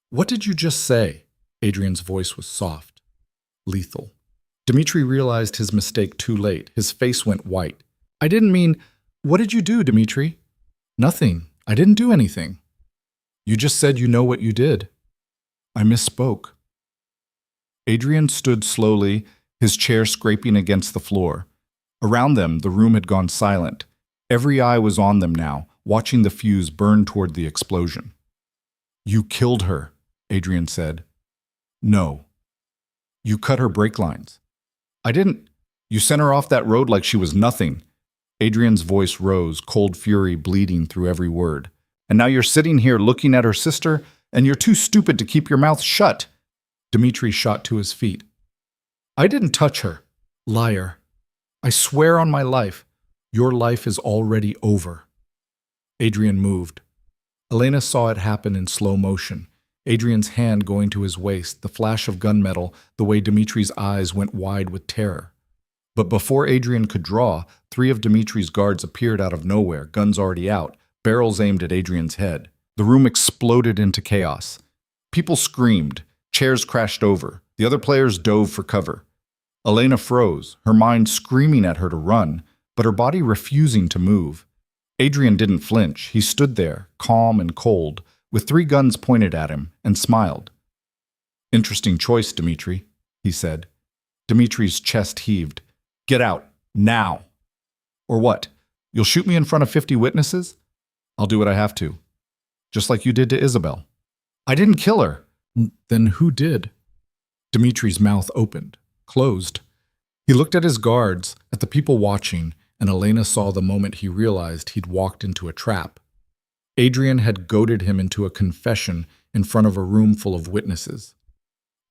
"What did you just say?" Adrian's voice was soft, lethal. Dmitri realized his mistake too late. His face went white. "I didn't mean— What did you do, Dmitri?" "Nothing. I didn't do anything." "You just said you know what you did." "I misspoke." Adrian stood slowly, his chair scraping against the floor. Around them, the room had gone silent. Every eye was on them now, watching the fuse burn toward the explosion. "You killed her," Adrian said. "No." "You cut her brake lines." "I didn't. You sent her off that road like she was nothing." Adrian's voice rose, cold fury bleeding through every word. "And now you're sitting here looking at her sister, and you're too stupid to keep your mouth shut." Dmitri shot to his feet. "I didn't touch her. Liar. I swear on my life, your life is already over." Adrian moved. Elena saw it happen in slow motion. Adrian's hand going to his waist, the flash of gunmetal, the way Dimitri's eyes went wide with terror. But before Adrian could draw, 3 of Dimitri's guards appeared out of nowhere, guns already out, barrels aimed at Adrian's head. The room exploded into chaos. People screamed. Chairs crashed over. The other players dove for cover. Elena froze, her mind screaming at her to run, but her body refusing to move. Adrian didn't flinch. He stood there, calm and cold, with 3 guns pointed at him, and smiled. "Interesting choice, Dmitri," he said. Dimitri's chest heaved. "Get out, now." "Or what? You'll shoot me in front of 50 witnesses?" "I'll do what I have to. Just like you did to Isabel." "I didn't kill her." "Then who did?" Dimitri's mouth opened, closed. He looked at his guards, at the people watching, and Elena saw the moment he realized he'd walked into a trap. Adrian had goaded him into a confession in front of a room full of witnesses.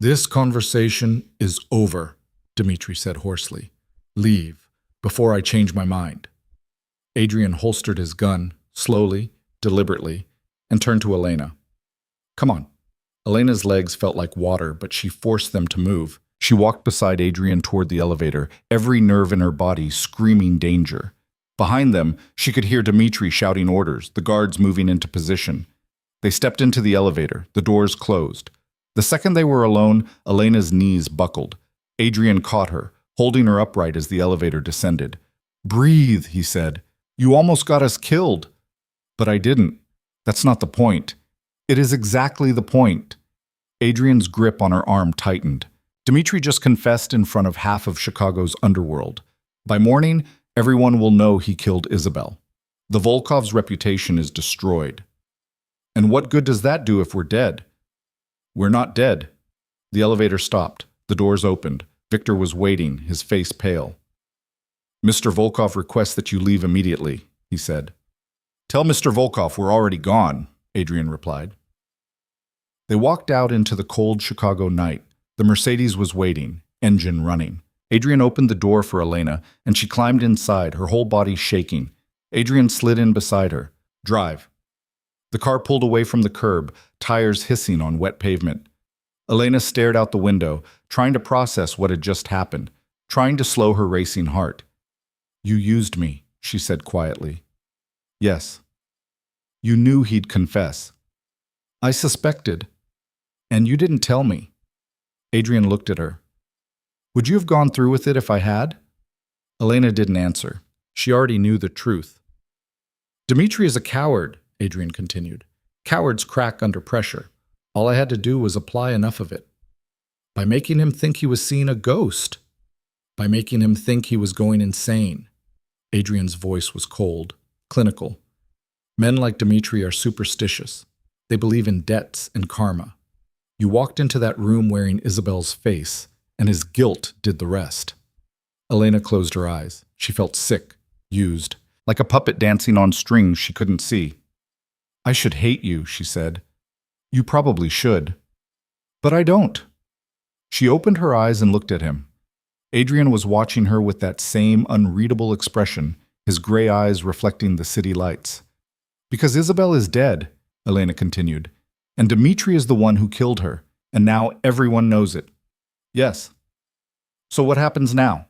"This conversation is over," Dmitri said hoarsely. "Leave, before I change my mind." Adrian holstered his gun, slowly, deliberately, and turned to Elena. "Come on." Elena's legs felt like water, but she forced them to move. She walked beside Adrian toward the elevator, every nerve in her body screaming danger. Behind them, she could hear Dmitri shouting orders, the guards moving into position. They stepped into the elevator, the doors closed. The second they were alone, Elena's knees buckled. Adrian caught her, holding her upright as the elevator descended. "Breathe," he said. "You almost got us killed." "But I didn't. That's not the point." "It is exactly the point." Adrian's grip on her arm tightened. Dmitri just confessed in front of half of Chicago's underworld. By morning, everyone will know he killed Isabel. The Volkov's reputation is destroyed. And what good does that do if we're dead? We're not dead. The elevator stopped. The doors opened. Victor was waiting, his face pale. "Mr. Volkov requests that you leave immediately," he said. "Tell Mr. Volkov we're already gone," Adrian replied. They walked out into the cold Chicago night. The Mercedes was waiting, engine running. Adrian opened the door for Elena, and she climbed inside, her whole body shaking. Adrian slid in beside her. "Drive." The car pulled away from the curb, tires hissing on wet pavement. Elena stared out the window, trying to process what had just happened, trying to slow her racing heart. "You used me," she said quietly. "Yes." "You knew he'd confess." "I suspected. And you didn't tell me." Adrian looked at her. "Would you have gone through with it if I had?" Elena didn't answer. She already knew the truth. "Dmitri is a coward," Adrian continued. "Cowards crack under pressure. All I had to do was apply enough of it. By making him think he was seeing a ghost. By making him think he was going insane. Adrian's voice was cold, clinical. Men like Dmitri are superstitious. They believe in debts and karma. You walked into that room wearing Isabel's face, and his guilt did the rest. Elena closed her eyes. She felt sick, used, like a puppet dancing on strings she couldn't see. I should hate you, she said. You probably should. But I don't. She opened her eyes and looked at him. Adrian was watching her with that same unreadable expression, his gray eyes reflecting the city lights. Because Isabel is dead, Elena continued, and Dmitri is the one who killed her, and now everyone knows it. Yes. So what happens now?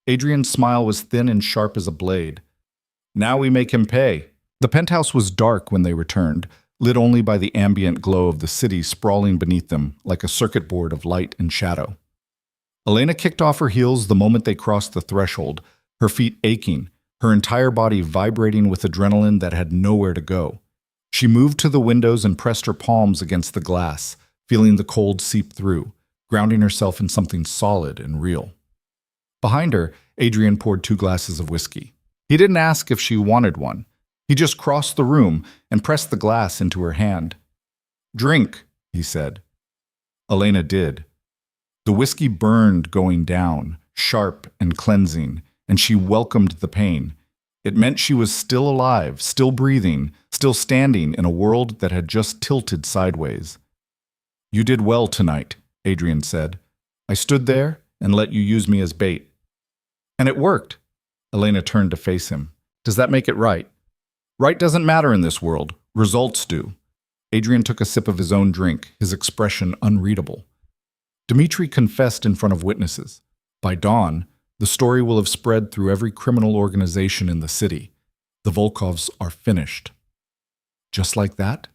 Adrian's smile was thin and sharp as a blade. Now we make him pay. The penthouse was dark when they returned, lit only by the ambient glow of the city sprawling beneath them like a circuit board of light and shadow. Elena kicked off her heels the moment they crossed the threshold, her feet aching, her entire body vibrating with adrenaline that had nowhere to go. She moved to the windows and pressed her palms against the glass, feeling the cold seep through, grounding herself in something solid and real. Behind her, Adrian poured 2 glasses of whiskey. He didn't ask if she wanted one. He just crossed the room and pressed the glass into her hand. Drink, he said. Elena did. The whiskey burned going down, sharp and cleansing, and she welcomed the pain. It meant she was still alive, still breathing, still standing in a world that had just tilted sideways. You did well tonight, Adrian said. I stood there and let you use me as bait. And it worked. Elena turned to face him. Does that make it right? Right doesn't matter in this world. Results do. Adrian took a sip of his own drink, his expression unreadable. Dmitri confessed in front of witnesses. By dawn, the story will have spread through every criminal organization in the city. The Volkovs are finished. Just like that?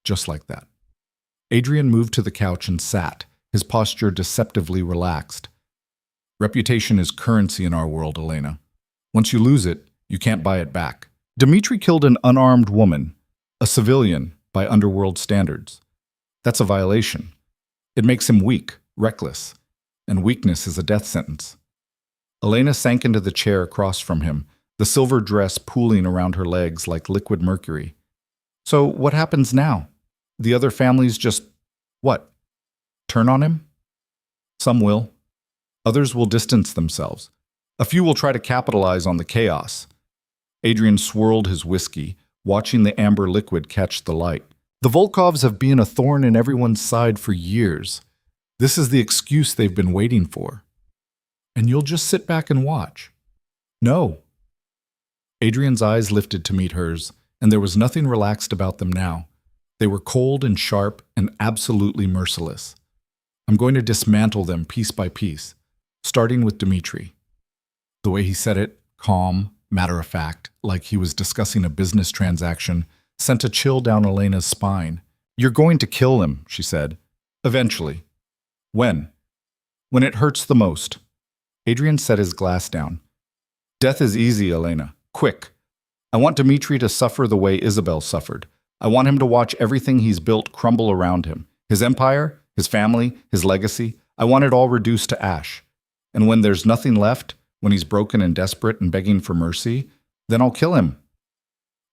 Just like that. Adrian moved to the couch and sat, his posture deceptively relaxed. Reputation is currency in our world, Elena. Once you lose it, you can't buy it back. Dmitri killed an unarmed woman, a civilian by underworld standards. That's a violation. It makes him weak, reckless, and weakness is a death sentence. Elena sank into the chair across from him, the silver dress pooling around her legs like liquid mercury. So what happens now? The other families just, what? Turn on him? Some will. Others will distance themselves. A few will try to capitalize on the chaos. Adrian swirled his whiskey, watching the amber liquid catch the light. The Volkovs have been a thorn in everyone's side for years. This is the excuse they've been waiting for. And you'll just sit back and watch. No. Adrian's eyes lifted to meet hers, and there was nothing relaxed about them now. They were cold and sharp and absolutely merciless. I'm going to dismantle them piece by piece, starting with Dmitri. The way he said it, calm, matter-of-fact, like he was discussing a business transaction, sent a chill down Elena's spine. You're going to kill him, she said. Eventually. When? When it hurts the most. Adrian set his glass down. Death is easy, Elena. Quick. I want Dmitri to suffer the way Isabel suffered. I want him to watch everything he's built crumble around him. His empire, his family, his legacy. I want it all reduced to ash. And when there's nothing left, when he's broken and desperate and begging for mercy, then I'll kill him.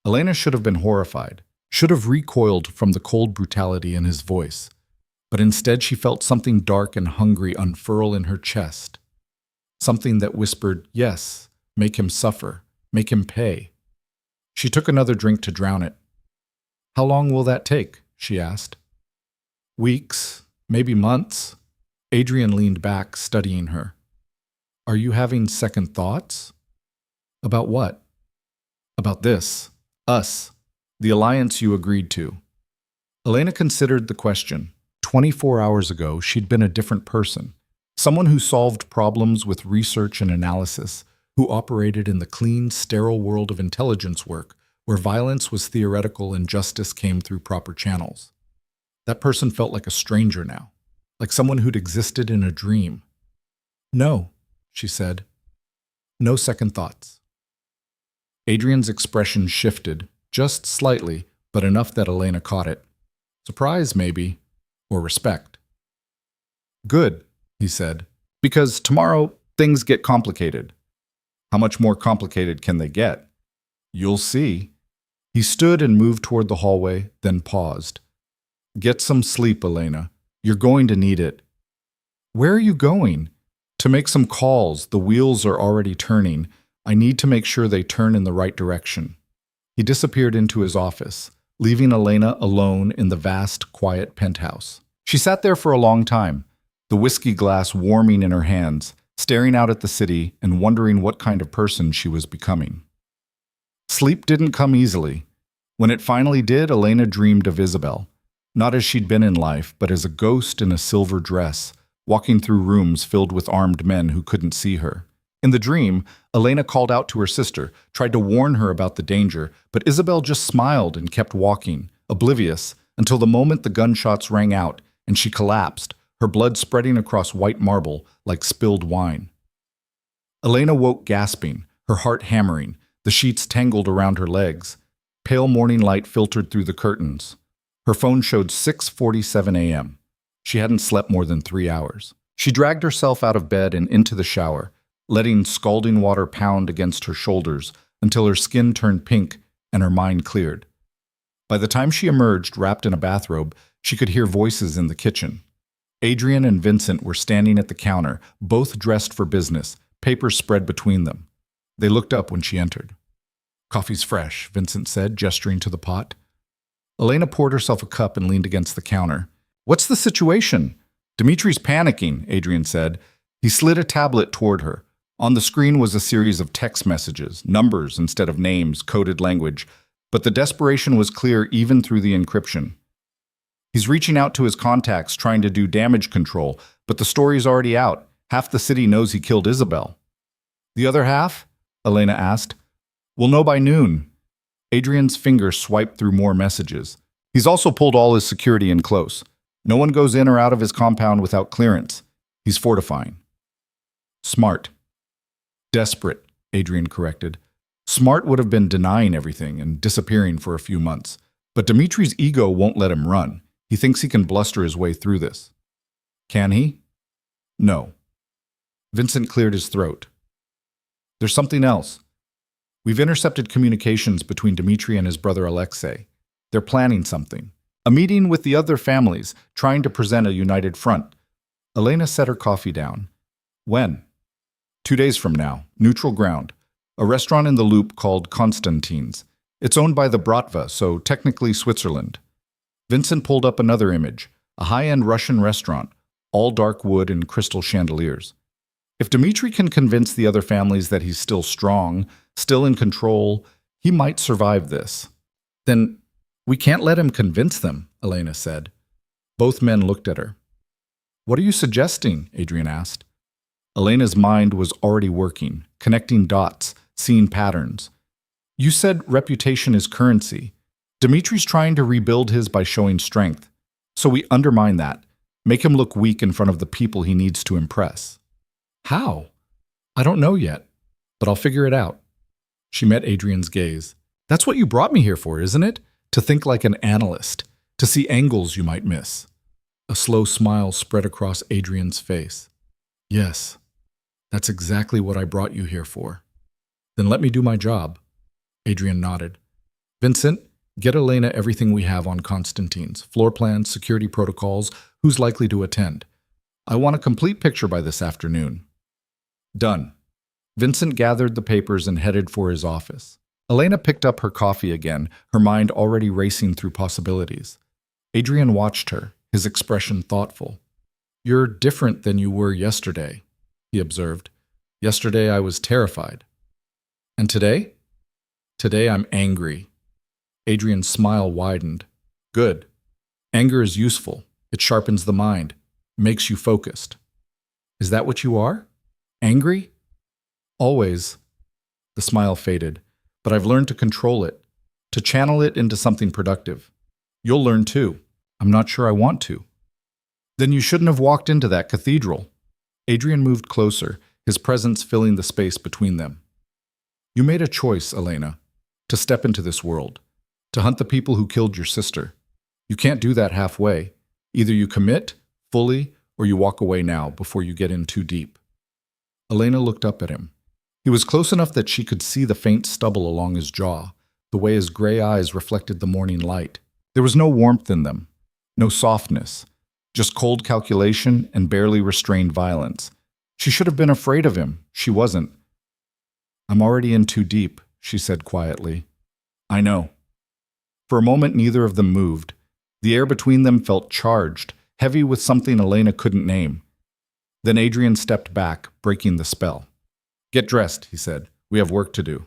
Elena should have been horrified, should have recoiled from the cold brutality in his voice. But instead she felt something dark and hungry unfurl in her chest. Something that whispered, yes, make him suffer, make him pay. She took another drink to drown it. How long will that take? She asked. Weeks, maybe months. Adrian leaned back, studying her. Are you having second thoughts? About what? About this. Us. The alliance you agreed to. Elena considered the question. 24 hours ago, she'd been a different person. Someone who solved problems with research and analysis, who operated in the clean, sterile world of intelligence work, where violence was theoretical and justice came through proper channels. That person felt like a stranger now, like someone who'd existed in a dream. No, she said. No second thoughts. Adrian's expression shifted, just slightly, but enough that Elena caught it. Surprise, maybe, or respect. Good, he said, because tomorrow things get complicated. How much more complicated can they get? You'll see. He stood and moved toward the hallway, then paused. Get some sleep, Elena. You're going to need it. Where are you going? To make some calls. The wheels are already turning. I need to make sure they turn in the right direction. He disappeared into his office, leaving Elena alone in the vast, quiet penthouse. She sat there for a long time, the whiskey glass warming in her hands, staring out at the city and wondering what kind of person she was becoming. Sleep didn't come easily. When it finally did, Elena dreamed of Isabel, not as she'd been in life, but as a ghost in a silver dress, walking through rooms filled with armed men who couldn't see her. In the dream, Elena called out to her sister, tried to warn her about the danger, but Isabel just smiled and kept walking, oblivious, until the moment the gunshots rang out and she collapsed, her blood spreading across white marble like spilled wine. Elena woke gasping, her heart hammering, the sheets tangled around her legs. Pale morning light filtered through the curtains. Her phone showed 6:47 a.m. She hadn't slept more than 3 hours. She dragged herself out of bed and into the shower, letting scalding water pound against her shoulders until her skin turned pink and her mind cleared. By the time she emerged, wrapped in a bathrobe, she could hear voices in the kitchen. Adrian and Vincent were standing at the counter, both dressed for business, papers spread between them. They looked up when she entered. Coffee's fresh, Vincent said, gesturing to the pot. Elena poured herself a cup and leaned against the counter. What's the situation? Dimitri's panicking, Adrian said. He slid a tablet toward her. On the screen was a series of text messages, numbers instead of names, coded language, but the desperation was clear even through the encryption. He's reaching out to his contacts, trying to do damage control, but the story's already out. Half the city knows he killed Isabel. The other half? Elena asked. We'll know by noon. Adrian's finger swiped through more messages. He's also pulled all his security in close. No one goes in or out of his compound without clearance. He's fortifying. Smart. Desperate, Adrian corrected. Smart would have been denying everything and disappearing for a few months. But Dimitri's ego won't let him run. He thinks he can bluster his way through this. Can he? No. Vincent cleared his throat. There's something else. We've intercepted communications between Dimitri and his brother Alexei. They're planning something. A meeting with the other families, trying to present a united front. Elena set her coffee down. When? 2 days from now. Neutral ground. A restaurant in the Loop called Constantine's. It's owned by the Bratva, so technically Switzerland. Vincent pulled up another image. A high-end Russian restaurant, all dark wood and crystal chandeliers. If Dimitri can convince the other families that he's still strong, still in control, he might survive this. Then we can't let him convince them, Elena said. Both men looked at her. What are you suggesting? Adrian asked. Elena's mind was already working, connecting dots, seeing patterns. You said reputation is currency. Dimitri's trying to rebuild his by showing strength. So we undermine that, make him look weak in front of the people he needs to impress. How? I don't know yet, but I'll figure it out. She met Adrian's gaze. That's what you brought me here for, isn't it? To think like an analyst, to see angles you might miss. A slow smile spread across Adrian's face. Yes, that's exactly what I brought you here for. Then let me do my job. Adrian nodded. Vincent, get Elena everything we have on Constantine's, floor plans, security protocols, who's likely to attend. I want a complete picture by this afternoon. Done. Vincent gathered the papers and headed for his office. Elena picked up her coffee again, her mind already racing through possibilities. Adrian watched her, his expression thoughtful. You're different than you were yesterday, he observed. Yesterday I was terrified. And today? Today I'm angry. Adrian's smile widened. Good. Anger is useful. It sharpens the mind, makes you focused. Is that what you are? Angry? Always. The smile faded, but I've learned to control it, to channel it into something productive. You'll learn too. I'm not sure I want to. Then you shouldn't have walked into that cathedral. Adrian moved closer, his presence filling the space between them. You made a choice, Elena, to step into this world, to hunt the people who killed your sister. You can't do that halfway. Either you commit fully or you walk away now before you get in too deep. Elena looked up at him. He was close enough that she could see the faint stubble along his jaw, the way his gray eyes reflected the morning light. There was no warmth in them, no softness, just cold calculation and barely restrained violence. She should have been afraid of him. She wasn't. "I'm already in too deep," she said quietly. "I know." For a moment, neither of them moved. The air between them felt charged, heavy with something Elena couldn't name. Then Adrian stepped back, breaking the spell. "Get dressed," he said. "We have work to do."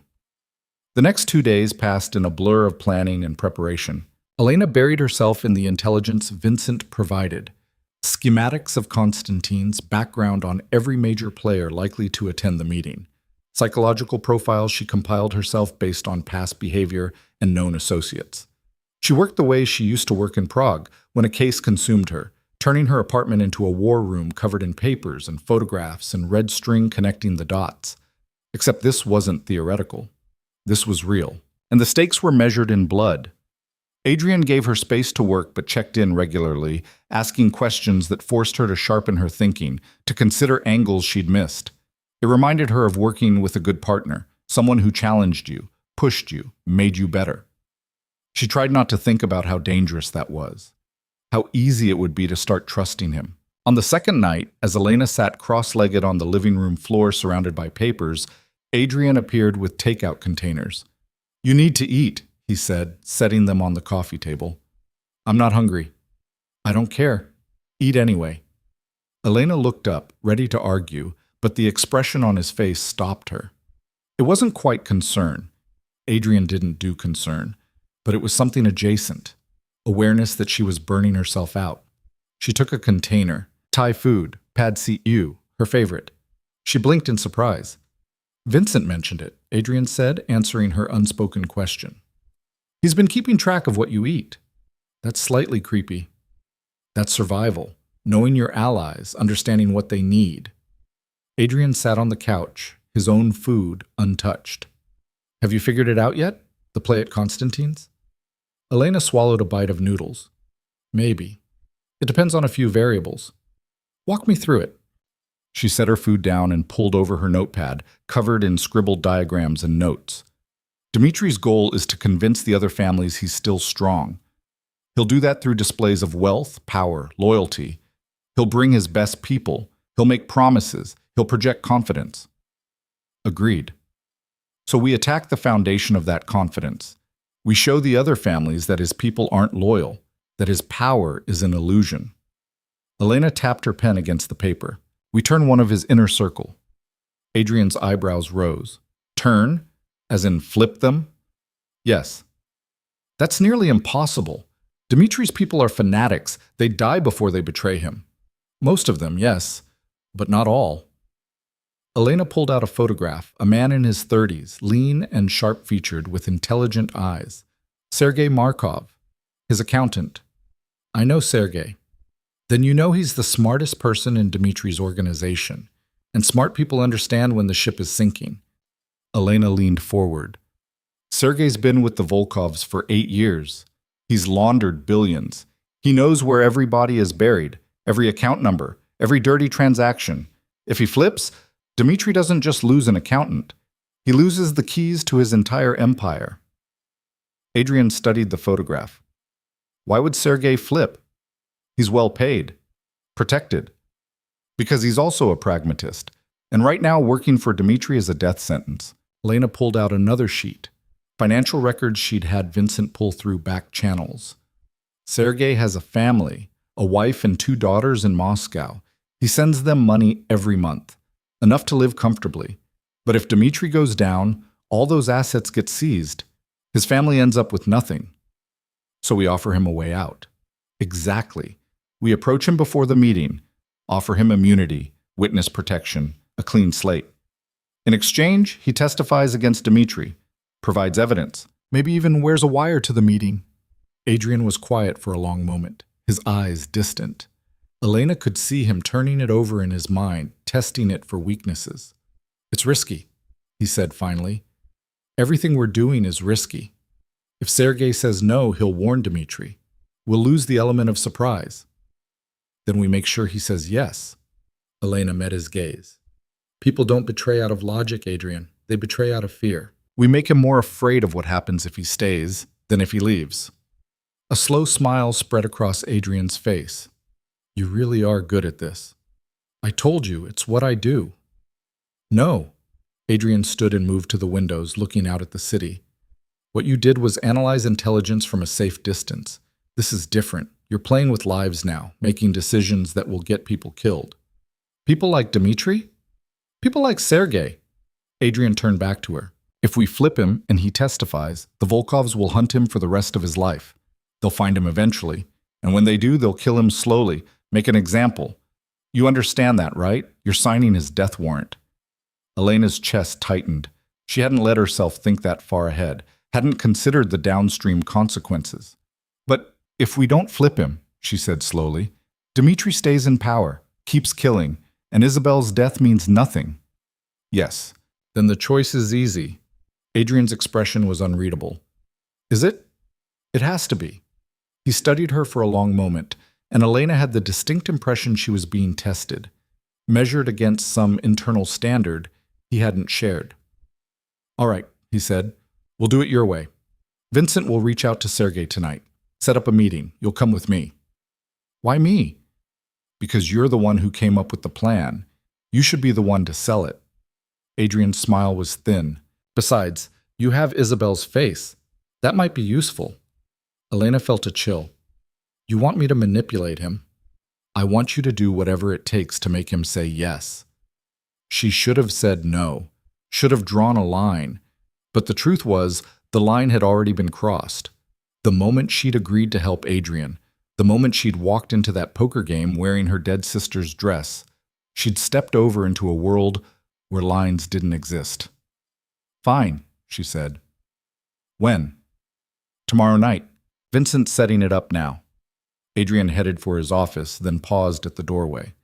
The next 2 days passed in a blur of planning and preparation. Elena buried herself in the intelligence Vincent provided. Schematics of Constantine's background on every major player likely to attend the meeting. Psychological profiles she compiled herself based on past behavior and known associates. She worked the way she used to work in Prague when a case consumed her, turning her apartment into a war room covered in papers and photographs and red string connecting the dots. Except this wasn't theoretical. This was real. And the stakes were measured in blood. Adrian gave her space to work but checked in regularly, asking questions that forced her to sharpen her thinking, to consider angles she'd missed. It reminded her of working with a good partner, someone who challenged you, pushed you, made you better. She tried not to think about how dangerous that was, how easy it would be to start trusting him. On the second night, as Elena sat cross-legged on the living room floor surrounded by papers, Adrian appeared with takeout containers. "You need to eat," he said, setting them on the coffee table. "I'm not hungry." "I don't care. Eat anyway." Elena looked up, ready to argue, but the expression on his face stopped her. It wasn't quite concern. Adrian didn't do concern, but it was something adjacent, awareness that she was burning herself out. She took a container, Thai food, pad see ew, her favorite. She blinked in surprise. "Vincent mentioned it," Adrian said, answering her unspoken question. "He's been keeping track of what you eat." "That's slightly creepy." "That's survival, knowing your allies, understanding what they need." Adrian sat on the couch, his own food untouched. "Have you figured it out yet? The play at Constantine's?" Elena swallowed a bite of noodles. "Maybe. It depends on a few variables." "Walk me through it." She set her food down and pulled over her notepad, covered in scribbled diagrams and notes. Dimitri's goal is to convince the other families he's still strong. He'll do that through displays of wealth, power, loyalty. He'll bring his best people. He'll make promises. He'll project confidence. Agreed. So we attack the foundation of that confidence. We show the other families that his people aren't loyal, that his power is an illusion. Elena tapped her pen against the paper. "We turn one of his inner circle." Adrian's eyebrows rose. "Turn? As in flip them?" "Yes." "That's nearly impossible. Dimitri's people are fanatics. They die before they betray him." "Most of them, yes, but not all." Elena pulled out a photograph, a man in his 30s, lean and sharp-featured with intelligent eyes. Sergei Markov, his accountant. "I know Sergei." "Then you know he's the smartest person in Dimitri's organization, and smart people understand when the ship is sinking." Elena leaned forward. "Sergei's been with the Volkovs for 8 years. He's laundered billions. He knows where everybody is buried, every account number, every dirty transaction. If he flips, Dimitri doesn't just lose an accountant. He loses the keys to his entire empire." Adrian studied the photograph. "Why would Sergei flip? He's well paid, protected." "Because he's also a pragmatist. And right now working for Dimitri is a death sentence." Elena pulled out another sheet. Financial records she'd had Vincent pull through back channels. "Sergei has a family, a wife and 2 daughters in Moscow. He sends them money every month. Enough to live comfortably. But if Dimitri goes down, all those assets get seized. His family ends up with nothing. So we offer him a way out." "Exactly. We approach him before the meeting, offer him immunity, witness protection, a clean slate. In exchange, he testifies against Dimitri, provides evidence, maybe even wears a wire to the meeting." Adrian was quiet for a long moment, his eyes distant. Elena could see him turning it over in his mind, testing it for weaknesses. "It's risky," he said finally. "Everything we're doing is risky. If Sergei says no, he'll warn Dimitri. We'll lose the element of surprise. Then we make sure he says yes. Elena met his gaze. People don't betray out of logic, Adrian. They betray out of fear. We make him more afraid of what happens if he stays than if he leaves. A slow smile spread across Adrian's face. You really are good at this. I told you, it's what I do. No. Adrian stood and moved to the windows, looking out at the city. What you did was analyze intelligence from a safe distance. This is different. You're playing with lives now, making decisions that will get people killed. People like Dmitri? People like Sergei. Adrian turned back to her. If we flip him and he testifies, the Volkovs will hunt him for the rest of his life. They'll find him eventually, and when they do, they'll kill him slowly, make an example. You understand that, right? You're signing his death warrant. Elena's chest tightened. She hadn't let herself think that far ahead, hadn't considered the downstream consequences. But if we don't flip him, she said slowly, Dmitri stays in power, keeps killing, and Isabel's death means nothing. Yes, then the choice is easy. Adrian's expression was unreadable. Is it? It has to be. He studied her for a long moment, and Elena had the distinct impression she was being tested, measured against some internal standard he hadn't shared. All right, he said, we'll do it your way. Vincent will reach out to Sergei tonight. Set up a meeting. You'll come with me. Why me? Because you're the one who came up with the plan. You should be the one to sell it. Adrian's smile was thin. Besides, you have Isabel's face. That might be useful. Elena felt a chill. You want me to manipulate him? I want you to do whatever it takes to make him say yes. She should have said no, should have drawn a line. But the truth was, the line had already been crossed. The moment she'd agreed to help Adrian, the moment she'd walked into that poker game wearing her dead sister's dress, she'd stepped over into a world where lines didn't exist. Fine, she said. When? Tomorrow night. Vincent's setting it up now. Adrian headed for his office, then paused at the doorway.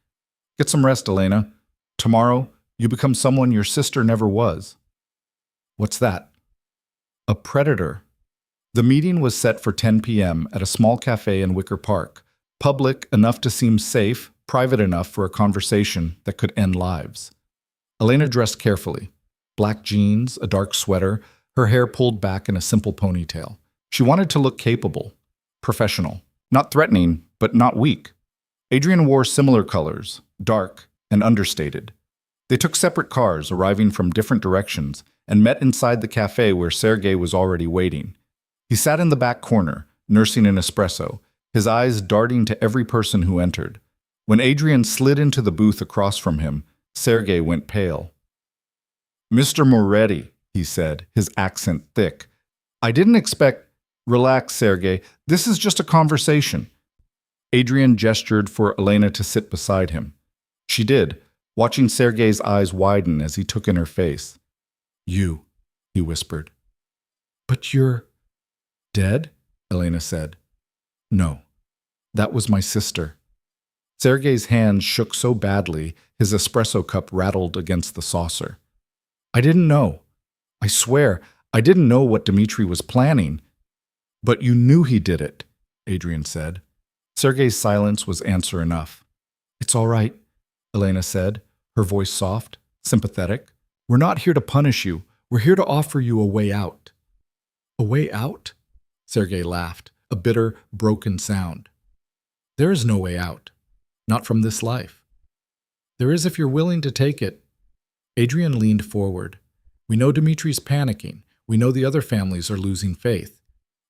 Get some rest, Elena. Tomorrow, you become someone your sister never was. What's that? A predator. The meeting was set for 10 p.m. at a small cafe in Wicker Park, public enough to seem safe, private enough for a conversation that could end lives. Elena dressed carefully. Black jeans, a dark sweater, her hair pulled back in a simple ponytail. She wanted to look capable, professional, not threatening, but not weak. Adrian wore similar colors, dark and understated. They took separate cars, arriving from different directions, and met inside the cafe where Sergei was already waiting. He sat in the back corner, nursing an espresso, his eyes darting to every person who entered. When Adrian slid into the booth across from him, Sergei went pale. Mr. Moretti, he said, his accent thick. I didn't expect... Relax, Sergei. This is just a conversation. Adrian gestured for Elena to sit beside him. She did, watching Sergei's eyes widen as he took in her face. You, he whispered. But you're... Dead? Elena said. No, that was my sister. Sergei's hands shook so badly, his espresso cup rattled against the saucer. I didn't know. I swear, I didn't know what Dmitri was planning. But you knew he did it, Adrian said. Sergei's silence was answer enough. It's all right, Elena said, her voice soft, sympathetic. We're not here to punish you. We're here to offer you a way out. A way out? Sergei laughed, a bitter, broken sound. There is no way out. Not from this life. There is if you're willing to take it. Adrian leaned forward. We know Dmitri's panicking. We know the other families are losing faith.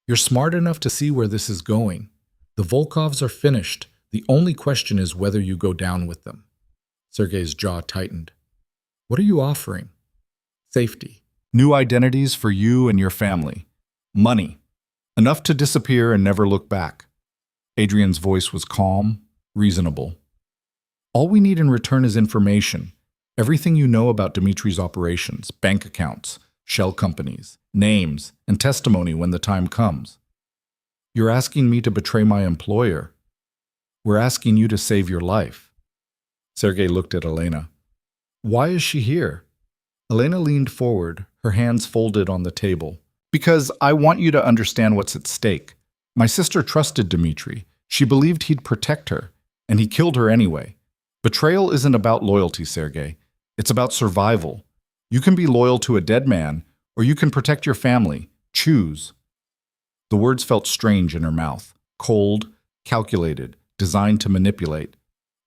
You're smart enough to see where this is going. The Volkovs are finished. The only question is whether you go down with them. Sergei's jaw tightened. What are you offering? Safety. New identities for you and your family. Money. Enough to disappear and never look back. Adrian's voice was calm, reasonable. All we need in return is information. Everything you know about Dmitri's operations, bank accounts, shell companies, names, and testimony when the time comes. You're asking me to betray my employer. We're asking you to save your life. Sergei looked at Elena. Why is she here? Elena leaned forward, her hands folded on the table. Because I want you to understand what's at stake. My sister trusted Dmitri. She believed he'd protect her, and he killed her anyway. Betrayal isn't about loyalty, Sergei. It's about survival. You can be loyal to a dead man, or you can protect your family. Choose. The words felt strange in her mouth, cold, calculated, designed to manipulate.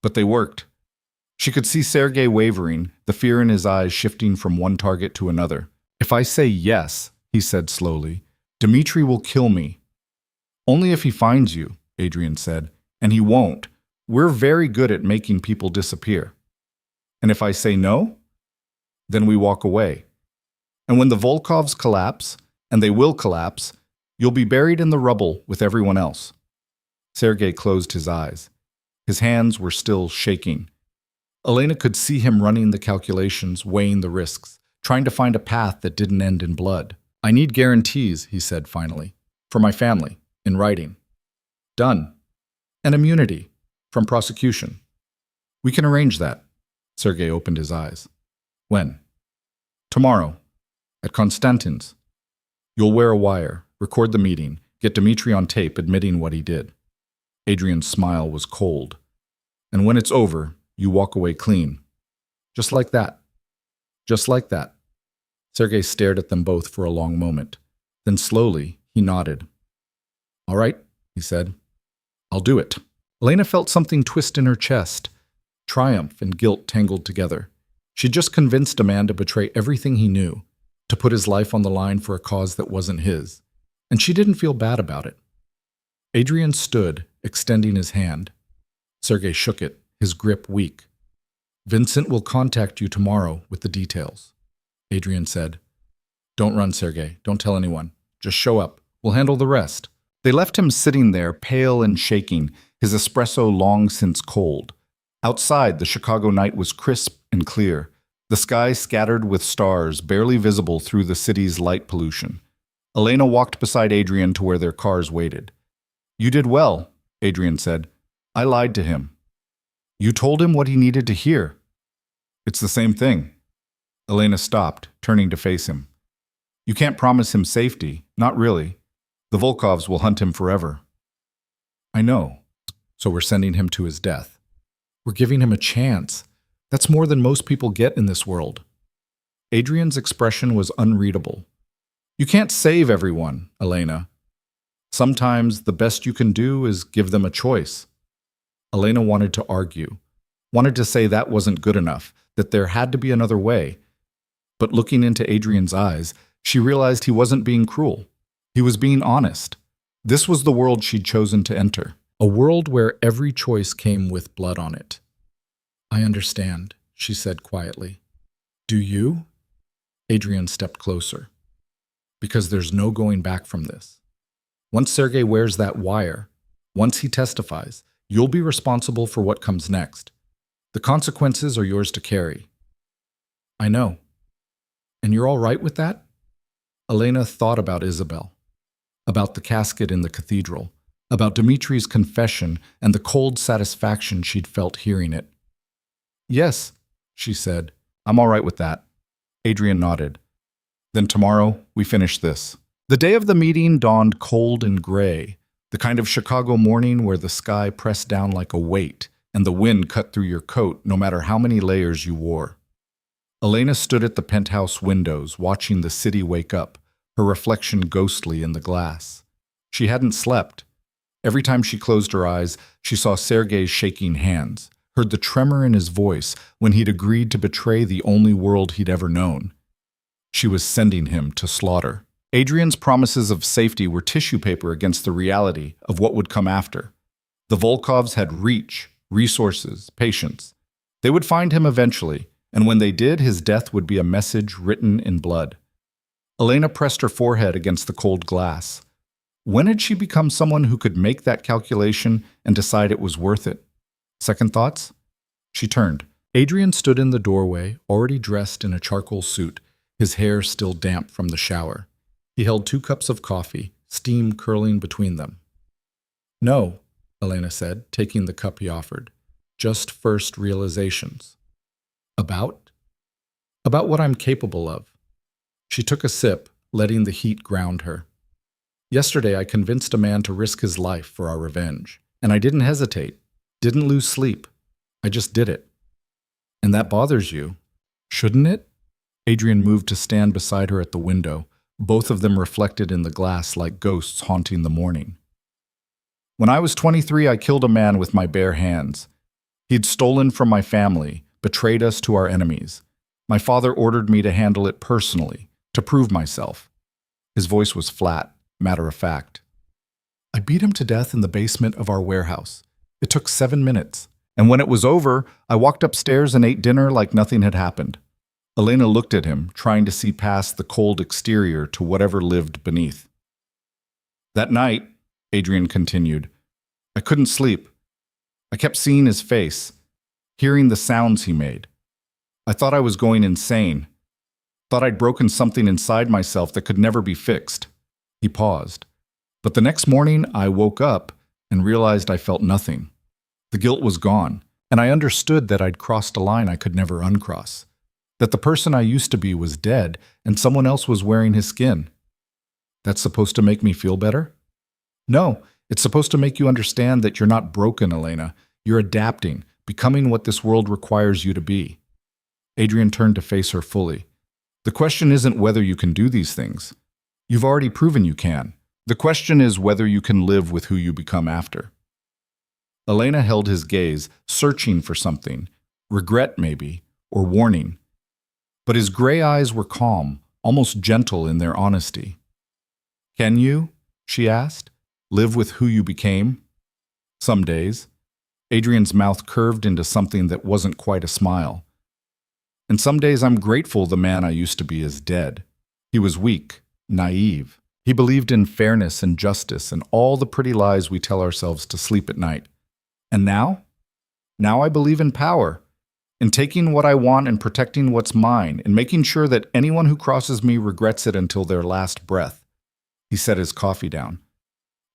But they worked. She could see Sergei wavering, the fear in his eyes shifting from one target to another. If I say yes, he said slowly, Dmitri will kill me. Only if he finds you, Adrian said, and he won't. We're very good at making people disappear. And if I say no, then we walk away. And when the Volkovs collapse, and they will collapse, you'll be buried in the rubble with everyone else. Sergei closed his eyes. His hands were still shaking. Elena could see him running the calculations, weighing the risks, trying to find a path that didn't end in blood. I need guarantees, he said finally, for my family, in writing. Done. And immunity from prosecution. We can arrange that. Sergei opened his eyes. When? Tomorrow, at Konstantin's. You'll wear a wire, record the meeting, get Dmitri on tape admitting what he did. Adrian's smile was cold. And when it's over, you walk away clean. Just like that. Just like that. Sergei stared at them both for a long moment. Then slowly, he nodded. All right, he said. I'll do it. Elena felt something twist in her chest. Triumph and guilt tangled together. She'd just convinced a man to betray everything he knew, to put his life on the line for a cause that wasn't his. And she didn't feel bad about it. Adrian stood, extending his hand. Sergei shook it, his grip weak. Vincent will contact you tomorrow with the details. Adrian said. Don't run, Sergei. Don't tell anyone. Just show up. We'll handle the rest. They left him sitting there, pale and shaking, his espresso long since cold. Outside, the Chicago night was crisp and clear, the sky scattered with stars barely visible through the city's light pollution. Elena walked beside Adrian to where their cars waited. You did well, Adrian said. I lied to him. You told him what he needed to hear. It's the same thing. Elena stopped, turning to face him. You can't promise him safety, not really. The Volkovs will hunt him forever. I know. So we're sending him to his death. We're giving him a chance. That's more than most people get in this world. Adrian's expression was unreadable. You can't save everyone, Elena. Sometimes the best you can do is give them a choice. Elena wanted to argue, wanted to say that wasn't good enough, that there had to be another way. But looking into Adrian's eyes, she realized he wasn't being cruel. He was being honest. This was the world she'd chosen to enter, a world where every choice came with blood on it. I understand, she said quietly. Do you? Adrian stepped closer. Because there's no going back from this. Once Sergei wears that wire, once he testifies, you'll be responsible for what comes next. The consequences are yours to carry. I know. And you're all right with that? Elena thought about Isabel, about the casket in the cathedral, about Dmitri's confession and the cold satisfaction she'd felt hearing it. Yes, she said. I'm all right with that. Adrian nodded. Then tomorrow, we finish this. The day of the meeting dawned cold and gray, the kind of Chicago morning where the sky pressed down like a weight and the wind cut through your coat no matter how many layers you wore. Elena stood at the penthouse windows, watching the city wake up, her reflection ghostly in the glass. She hadn't slept. Every time she closed her eyes, she saw Sergei's shaking hands, heard the tremor in his voice when he'd agreed to betray the only world he'd ever known. She was sending him to slaughter. Adrian's promises of safety were tissue paper against the reality of what would come after. The Volkovs had reach, resources, patience. They would find him eventually, and when they did, his death would be a message written in blood. Elena pressed her forehead against the cold glass. When had she become someone who could make that calculation and decide it was worth it? Second thoughts? She turned. Adrian stood in the doorway, already dressed in a charcoal suit, his hair still damp from the shower. He held 2 cups of coffee, steam curling between them. No, Elena said, taking the cup he offered. Just first realizations. About? About what I'm capable of. She took a sip, letting the heat ground her. Yesterday, I convinced a man to risk his life for our revenge. And I didn't hesitate, didn't lose sleep. I just did it. And that bothers you, shouldn't it? Adrian moved to stand beside her at the window, both of them reflected in the glass like ghosts haunting the morning. When I was 23, I killed a man with my bare hands. He'd stolen from my family, betrayed us to our enemies. My father ordered me to handle it personally, to prove myself. His voice was flat, matter of fact. I beat him to death in the basement of our warehouse. It took 7 minutes. And when it was over, I walked upstairs and ate dinner like nothing had happened. Elena looked at him, trying to see past the cold exterior to whatever lived beneath. That night, Adrian continued, I couldn't sleep. I kept seeing his face, hearing the sounds he made. I thought I was going insane. Thought I'd broken something inside myself that could never be fixed. He paused. But the next morning, I woke up and realized I felt nothing. The guilt was gone, and I understood that I'd crossed a line I could never uncross. That the person I used to be was dead, and someone else was wearing his skin. That's supposed to make me feel better? No, it's supposed to make you understand that you're not broken, Elena. You're adapting, becoming what this world requires you to be. Adrian turned to face her fully. The question isn't whether you can do these things. You've already proven you can. The question is whether you can live with who you become after. Elena held his gaze, searching for something, regret maybe, or warning. But his gray eyes were calm, almost gentle in their honesty. Can you, she asked, live with who you became? Some days. Adrian's mouth curved into something that wasn't quite a smile. And some days I'm grateful the man I used to be is dead. He was weak, naive. He believed in fairness and justice and all the pretty lies we tell ourselves to sleep at night. And now? Now I believe in power, in taking what I want and protecting what's mine, and making sure that anyone who crosses me regrets it until their last breath. He set his coffee down.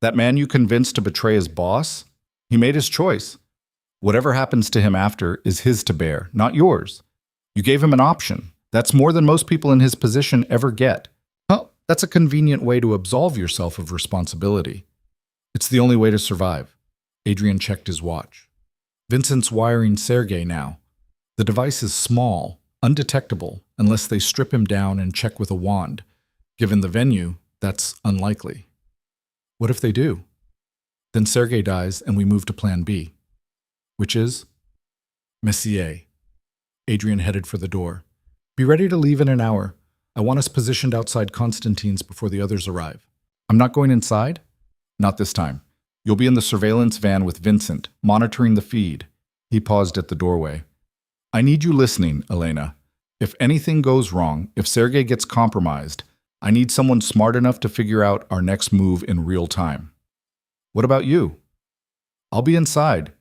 That man you convinced to betray his boss? He made his choice. Whatever happens to him after is his to bear, not yours. You gave him an option. That's more than most people in his position ever get. Well, that's a convenient way to absolve yourself of responsibility. It's the only way to survive. Adrian checked his watch. Vincent's wiring Sergei now. The device is small, undetectable, unless they strip him down and check with a wand. Given the venue, that's unlikely. What if they do? Then Sergei dies and we move to plan B. Which is? Messier. Adrian headed for the door. Be ready to leave in an hour. I want us positioned outside Constantine's before the others arrive. I'm not going inside? Not this time. You'll be in the surveillance van with Vincent, monitoring the feed. He paused at the doorway. I need you listening, Elena. If anything goes wrong, if Sergei gets compromised, I need someone smart enough to figure out our next move in real time. What about you? I'll be inside,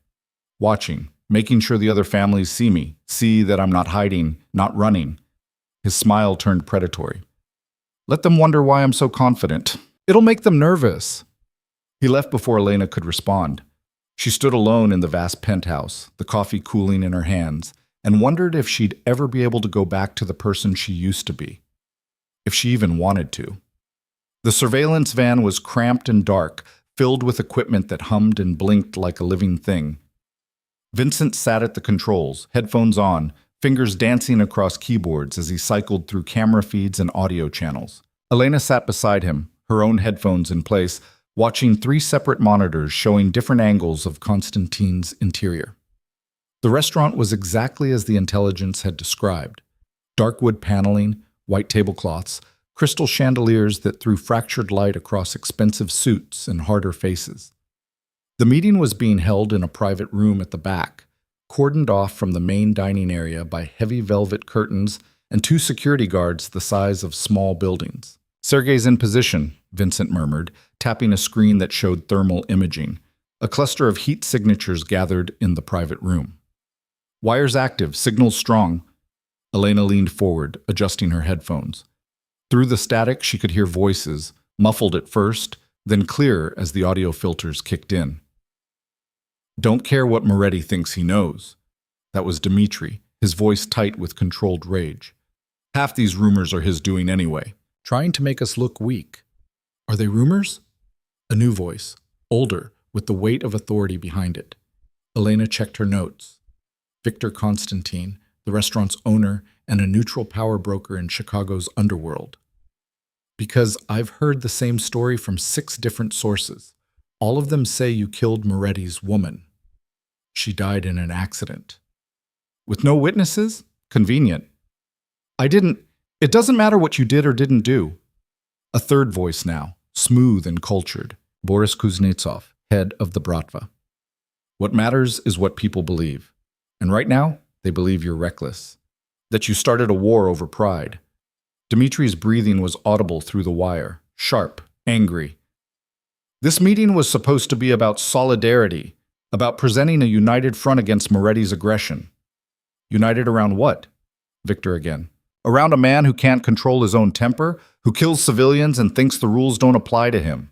watching, making sure the other families see me, see that I'm not hiding, not running. His smile turned predatory. Let them wonder why I'm so confident. It'll make them nervous. He left before Elena could respond. She stood alone in the vast penthouse, the coffee cooling in her hands, and wondered if she'd ever be able to go back to the person she used to be. If she even wanted to. The surveillance van was cramped and dark, filled with equipment that hummed and blinked like a living thing. Vincent sat at the controls, headphones on, fingers dancing across keyboards as he cycled through camera feeds and audio channels. Elena sat beside him, her own headphones in place, watching 3 separate monitors showing different angles of Constantine's interior. The restaurant was exactly as the intelligence had described. Dark wood paneling, white tablecloths, crystal chandeliers that threw fractured light across expensive suits and harder faces. The meeting was being held in a private room at the back, cordoned off from the main dining area by heavy velvet curtains and 2 security guards the size of small buildings. Sergei's in position, Vincent murmured, tapping a screen that showed thermal imaging. A cluster of heat signatures gathered in the private room. Wires active, signals strong. Elena leaned forward, adjusting her headphones. Through the static, she could hear voices, muffled at first, then clearer as the audio filters kicked in. Don't care what Moretti thinks he knows. That was Dmitri, his voice tight with controlled rage. Half these rumors are his doing anyway, trying to make us look weak. Are they rumors? A new voice, older, with the weight of authority behind it. Elena checked her notes. Victor Constantine, the restaurant's owner and a neutral power broker in Chicago's underworld. Because I've heard the same story from 6 different sources. All of them say you killed Moretti's woman. She died in an accident. With no witnesses? Convenient. It doesn't matter what you did or didn't do. A third voice now, smooth and cultured. Boris Kuznetsov, head of the Bratva. What matters is what people believe. And right now, they believe you're reckless. That you started a war over pride. Dmitri's breathing was audible through the wire, sharp, angry. This meeting was supposed to be about solidarity, about presenting a united front against Moretti's aggression. United around what? Victor again. Around a man who can't control his own temper, who kills civilians and thinks the rules don't apply to him.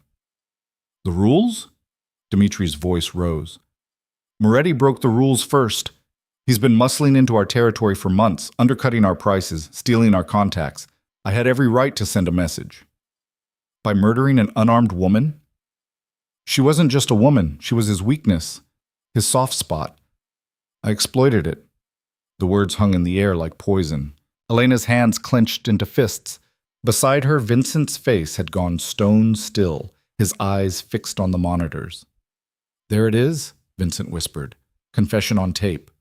The rules? Dmitri's voice rose. Moretti broke the rules first. He's been muscling into our territory for months, undercutting our prices, stealing our contacts. I had every right to send a message. By murdering an unarmed woman? She wasn't just a woman, she was his weakness, his soft spot. I exploited it. The words hung in the air like poison. Elena's hands clenched into fists. Beside her, Vincent's face had gone stone still, his eyes fixed on the monitors. There it is, Vincent whispered. Confession on tape.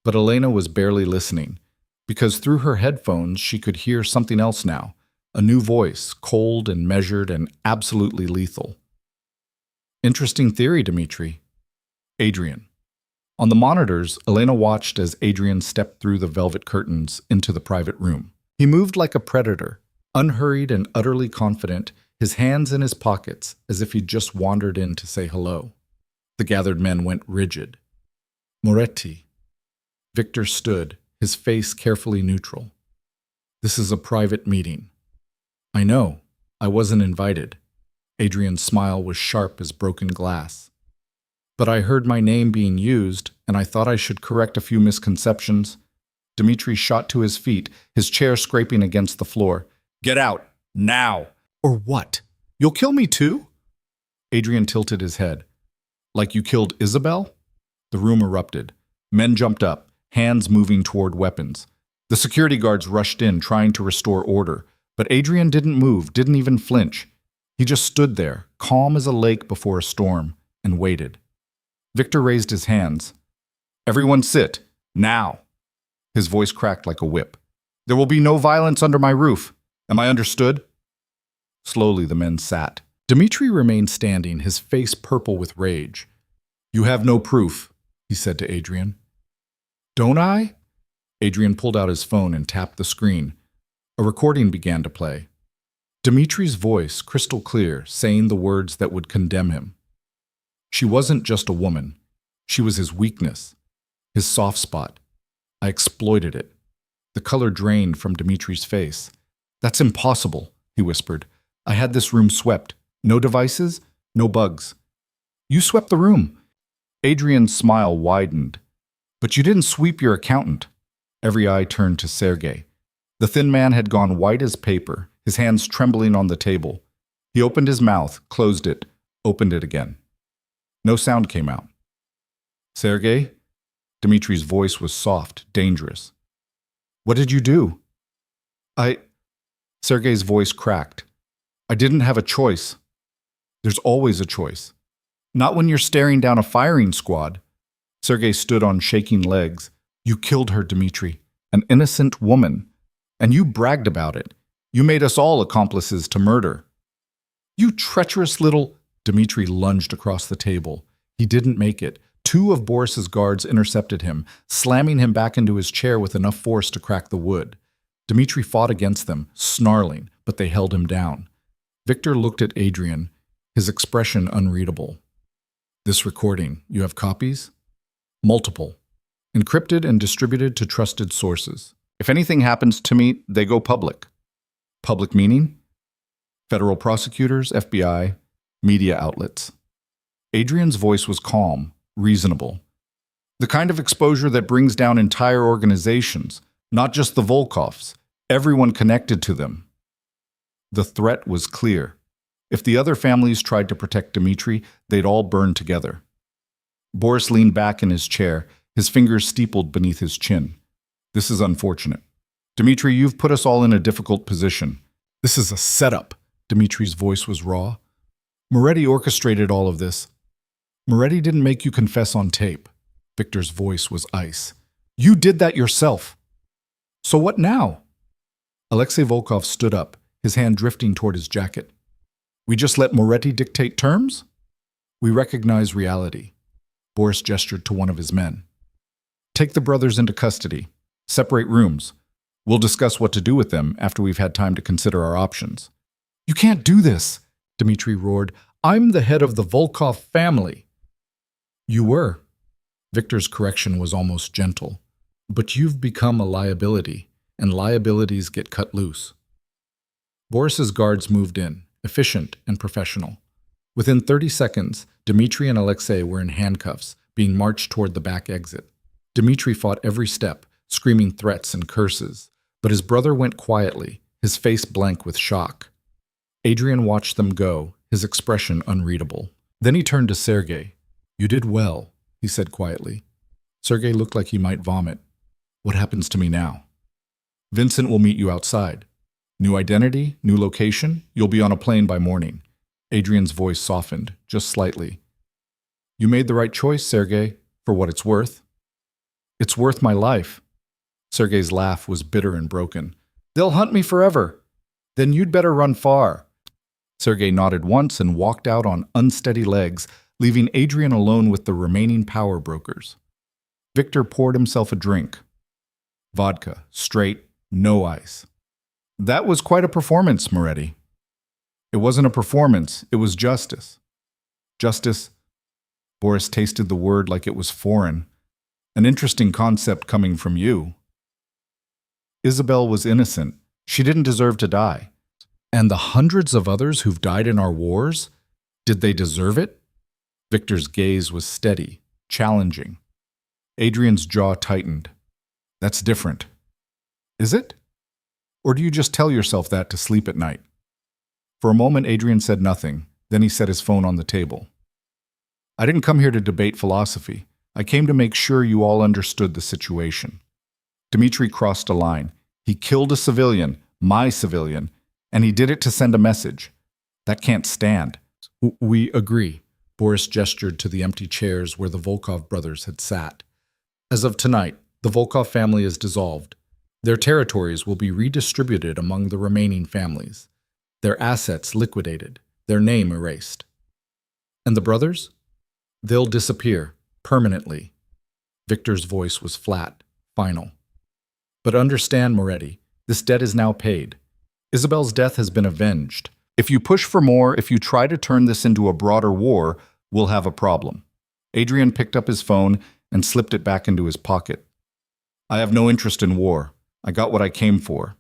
But Elena was barely listening, because through her headphones she could hear something else now, a new voice, cold and measured and absolutely lethal. Interesting theory, Dmitri. Adrian. On the monitors, Elena watched as Adrian stepped through the velvet curtains into the private room. He moved like a predator, unhurried and utterly confident, his hands in his pockets as if he'd just wandered in to say hello. The gathered men went rigid. Moretti. Victor stood, his face carefully neutral. This is a private meeting. I know. I wasn't invited. Adrian's smile was sharp as broken glass. But I heard my name being used, and I thought I should correct a few misconceptions. Dmitri shot to his feet, his chair scraping against the floor. Get out, now! Or what? You'll kill me too? Adrian tilted his head. Like you killed Isabel? The room erupted. Men jumped up, hands moving toward weapons. The security guards rushed in, trying to restore order. But Adrian didn't move, didn't even flinch. He just stood there, calm as a lake before a storm, and waited. Victor raised his hands. Everyone sit, now. His voice cracked like a whip. There will be no violence under my roof. Am I understood? Slowly the men sat. Dmitri remained standing, his face purple with rage. You have no proof, he said to Adrian. Don't I? Adrian pulled out his phone and tapped the screen. A recording began to play. Dmitri's voice, crystal clear, saying the words that would condemn him. She wasn't just a woman. She was his weakness, his soft spot. I exploited it. The color drained from Dmitri's face. That's impossible, he whispered. I had this room swept. No devices, no bugs. You swept the room. Adrian's smile widened. But you didn't sweep your accountant. Every eye turned to Sergei. The thin man had gone white as paper, his hands trembling on the table. He opened his mouth, closed it, opened it again. No sound came out. Sergei? Dmitri's voice was soft, dangerous. What did you do? Sergei's voice cracked. I didn't have a choice. There's always a choice. Not when you're staring down a firing squad. Sergei stood on shaking legs. You killed her, Dmitri. An innocent woman. And you bragged about it. You made us all accomplices to murder. You treacherous little... Dmitri lunged across the table. He didn't make it. 2 of Boris's guards intercepted him, slamming him back into his chair with enough force to crack the wood. Dmitri fought against them, snarling, but they held him down. Victor looked at Adrian, his expression unreadable. This recording, you have copies? Multiple. Encrypted and distributed to trusted sources. If anything happens to me, they go public. Public meaning? Federal prosecutors, FBI, media outlets. Adrian's voice was calm, reasonable. The kind of exposure that brings down entire organizations, not just the Volkovs, everyone connected to them. The threat was clear. If the other families tried to protect Dmitri, they'd all burn together. Boris leaned back in his chair, his fingers steepled beneath his chin. This is unfortunate. Dmitri, you've put us all in a difficult position. This is a setup. Dmitri's voice was raw. Moretti orchestrated all of this. Moretti didn't make you confess on tape. Victor's voice was ice. You did that yourself. So what now? Alexei Volkov stood up, his hand drifting toward his jacket. We just let Moretti dictate terms? We recognize reality. Boris gestured to one of his men. Take the brothers into custody. Separate rooms. We'll discuss what to do with them after we've had time to consider our options. You can't do this, Dmitri roared. I'm the head of the Volkov family. You were. Victor's correction was almost gentle. But you've become a liability, and liabilities get cut loose. Boris's guards moved in, efficient and professional. Within 30 seconds, Dmitri and Alexei were in handcuffs, being marched toward the back exit. Dmitri fought every step, screaming threats and curses, but his brother went quietly, his face blank with shock. Adrian watched them go, his expression unreadable. Then he turned to Sergei. You did well, he said quietly. Sergei looked like he might vomit. What happens to me now? Vincent will meet you outside. New identity, new location, you'll be on a plane by morning. Adrian's voice softened, just slightly. You made the right choice, Sergei, for what it's worth. It's worth my life. Sergei's laugh was bitter and broken. They'll hunt me forever. Then you'd better run far. Sergei nodded once and walked out on unsteady legs, leaving Adrian alone with the remaining power brokers. Victor poured himself a drink. Vodka, straight, no ice. That was quite a performance, Moretti. It wasn't a performance, it was justice. Justice. Boris tasted the word like it was foreign. An interesting concept coming from you. Isabel was innocent. She didn't deserve to die. And the hundreds of others who've died in our wars, did they deserve it? Victor's gaze was steady, challenging. Adrian's jaw tightened. That's different. Is it? Or do you just tell yourself that to sleep at night? For a moment, Adrian said nothing. Then he set his phone on the table. I didn't come here to debate philosophy. I came to make sure you all understood the situation. Dmitri crossed a line. He killed a civilian, my civilian, and he did it to send a message. That can't stand. We agree. Boris gestured to the empty chairs where the Volkov brothers had sat. As of tonight, the Volkov family is dissolved. Their territories will be redistributed among the remaining families. Their assets liquidated, their name erased. And the brothers? They'll disappear, permanently. Victor's voice was flat, final. But understand, Moretti, this debt is now paid. Isabel's death has been avenged. If you push for more, if you try to turn this into a broader war, we'll have a problem. Adrian picked up his phone and slipped it back into his pocket. I have no interest in war. I got what I came for.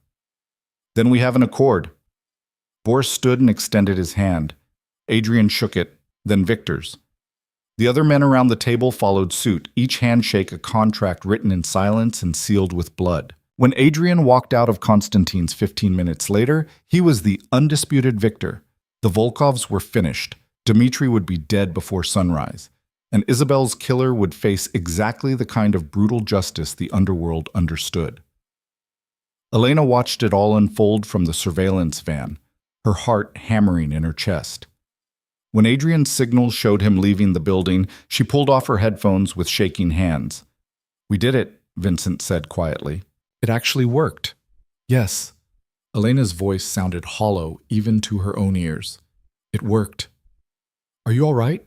Then we have an accord. Boris stood and extended his hand. Adrian shook it, then Victor's. The other men around the table followed suit, each handshake a contract written in silence and sealed with blood. When Adrian walked out of Konstantin's 15 minutes later, he was the undisputed victor. The Volkovs were finished. Dmitri would be dead before sunrise. And Isabel's killer would face exactly the kind of brutal justice the underworld understood. Elena watched it all unfold from the surveillance van, her heart hammering in her chest. When Adrian's signal showed him leaving the building, she pulled off her headphones with shaking hands. We did it, Vincent said quietly. It actually worked. Yes. Elena's voice sounded hollow even to her own ears. It worked. Are you all right?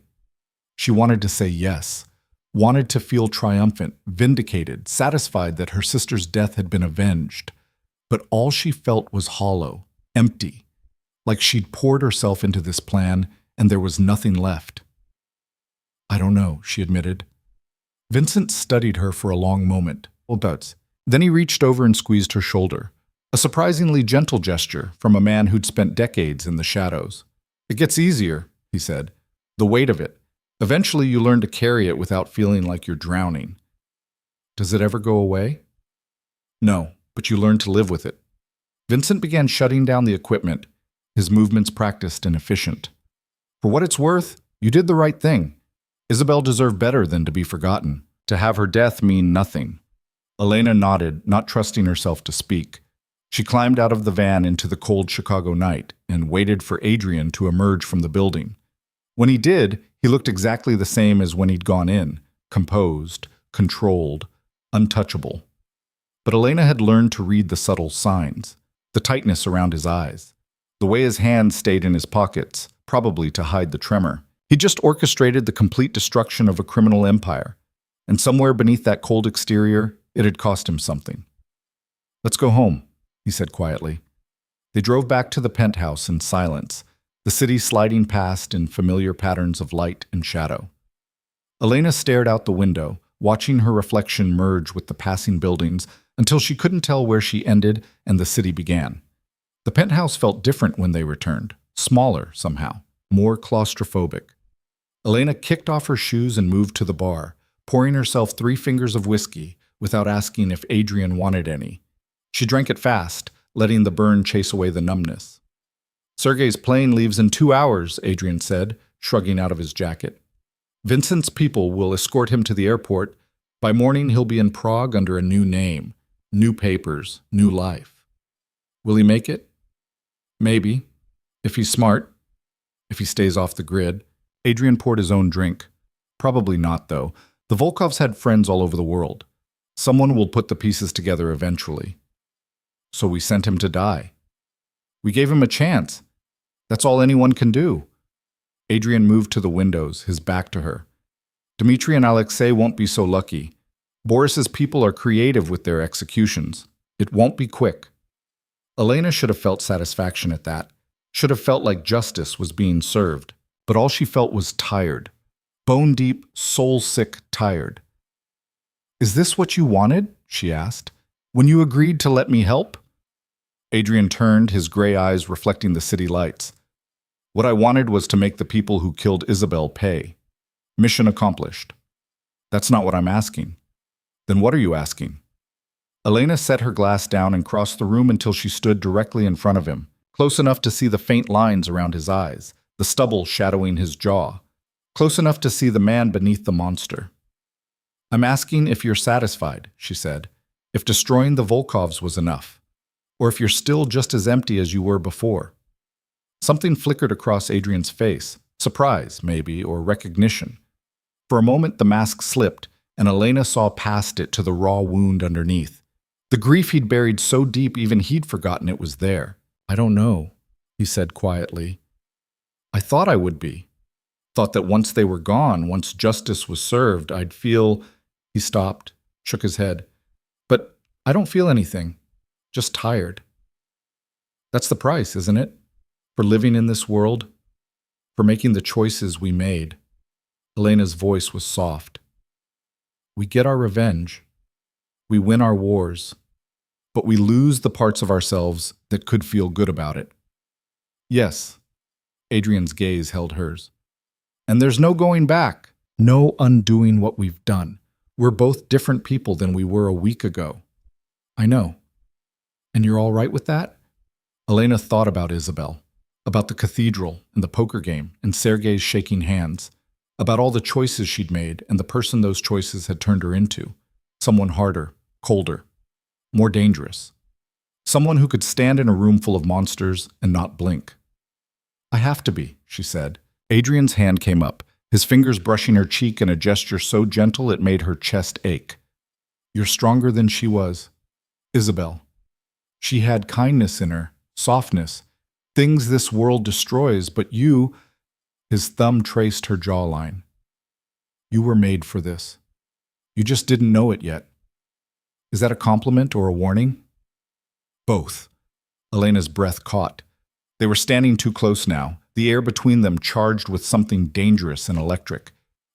She wanted to say yes, wanted to feel triumphant, vindicated, satisfied that her sister's death had been avenged. But all she felt was hollow, empty, like she'd poured herself into this plan and there was nothing left. I don't know, she admitted. Vincent studied her for a long moment. Then he reached over and squeezed her shoulder, a surprisingly gentle gesture from a man who'd spent decades in the shadows. It gets easier, he said. The weight of it. Eventually you learn to carry it without feeling like you're drowning. Does it ever go away? No, but you learn to live with it. Vincent began shutting down the equipment. his movements practiced and efficient. For what it's worth, you did the right thing. Isabel deserved better than to be forgotten, to have her death mean nothing. Elena nodded, not trusting herself to speak. She climbed out of the van into the cold Chicago night and waited for Adrian to emerge from the building. When he did, he looked exactly the same as when he'd gone in, composed, controlled, untouchable. But Elena had learned to read the subtle signs, the tightness around his eyes, the way his hands stayed in his pockets, probably to hide the tremor. He just orchestrated the complete destruction of a criminal empire, and somewhere beneath that cold exterior, it had cost him something. "Let's go home," he said quietly. They drove back to the penthouse in silence, the city sliding past in familiar patterns of light and shadow. Elena stared out the window, watching her reflection merge with the passing buildings until she couldn't tell where she ended and the city began. The penthouse felt different when they returned, smaller somehow, more claustrophobic. Elena kicked off her shoes and moved to the bar, pouring herself 3 fingers of whiskey without asking if Adrian wanted any. She drank it fast, letting the burn chase away the numbness. "Sergei's plane leaves in 2 hours," Adrian said, shrugging out of his jacket. "Vincent's people will escort him to the airport. By morning, he'll be in Prague under a new name, new papers, new life. Will he make it? Maybe. If he's smart. If he stays off the grid." Adrian poured his own drink. "Probably not, though. The Volkovs had friends all over the world. Someone will put the pieces together eventually. So we sent him to die. We gave him a chance. That's all anyone can do." Adrian moved to the windows, his back to her. "Dmitri and Alexei won't be so lucky. Boris's people are creative with their executions. It won't be quick." Elena should have felt satisfaction at that, should have felt like justice was being served. But all she felt was tired. Bone-deep, soul-sick tired. "Is this what you wanted?" she asked. "When you agreed to let me help?" Adrian turned, his gray eyes reflecting the city lights. "What I wanted was to make the people who killed Isabel pay. Mission accomplished." "That's not what I'm asking." "Then what are you asking?" Elena set her glass down and crossed the room until she stood directly in front of him, close enough to see the faint lines around his eyes, the stubble shadowing his jaw, close enough to see the man beneath the monster. "I'm asking if you're satisfied," she said, "if destroying the Volkovs was enough, or if you're still just as empty as you were before." Something flickered across Adrian's face, surprise, maybe, or recognition. For a moment the mask slipped, and Elena saw past it to the raw wound underneath. The grief he'd buried so deep even he'd forgotten it was there. "I don't know," he said quietly. "I thought I would be. Thought that once they were gone, once justice was served, I'd feel—" He stopped, shook his head. "But I don't feel anything. Just tired." "That's the price, isn't it? For living in this world? For making the choices we made." Elena's voice was soft. "We get our revenge. We win our wars. But we lose the parts of ourselves that could feel good about it." "Yes." Adrian's gaze held hers. "And there's no going back, no undoing what we've done. We're both different people than we were a week ago." "I know. And you're all right with that?" Elena thought about Isabel, about the cathedral and the poker game and Sergei's shaking hands, about all the choices she'd made and the person those choices had turned her into. Someone harder, colder, more dangerous. Someone who could stand in a room full of monsters and not blink. "I have to be," she said. Adrian's hand came up, his fingers brushing her cheek in a gesture so gentle it made her chest ache. "You're stronger than she was. Isabel. She had kindness in her, softness, things this world destroys, but you—" His thumb traced her jawline. "You were made for this. You just didn't know it yet." Is that a compliment or a warning? Both. Elena's breath caught. They were standing too close now, the air between them charged with something dangerous and electric.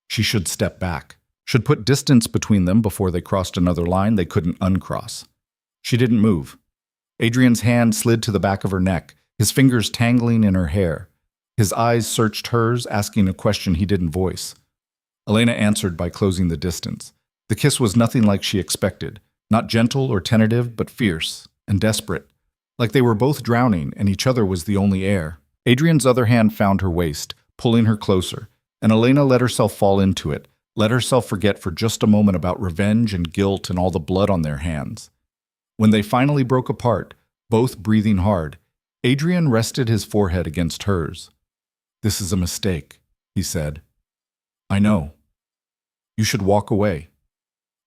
She should step back, should put distance between them before they crossed another line they couldn't uncross. She didn't move. Adrian's hand slid to the back of her neck, his fingers tangling in her hair. His eyes searched hers, asking a question he didn't voice. Elena answered by closing the distance. The kiss was nothing like she expected, not gentle or tentative, but fierce and desperate, like they were both drowning and each other was the only air. Adrian's other hand found her waist, pulling her closer, and Elena let herself fall into it, let herself forget for just a moment about revenge and guilt and all the blood on their hands. When they finally broke apart, both breathing hard, Adrian rested his forehead against hers. "This is a mistake," he said. "I know. You should walk away.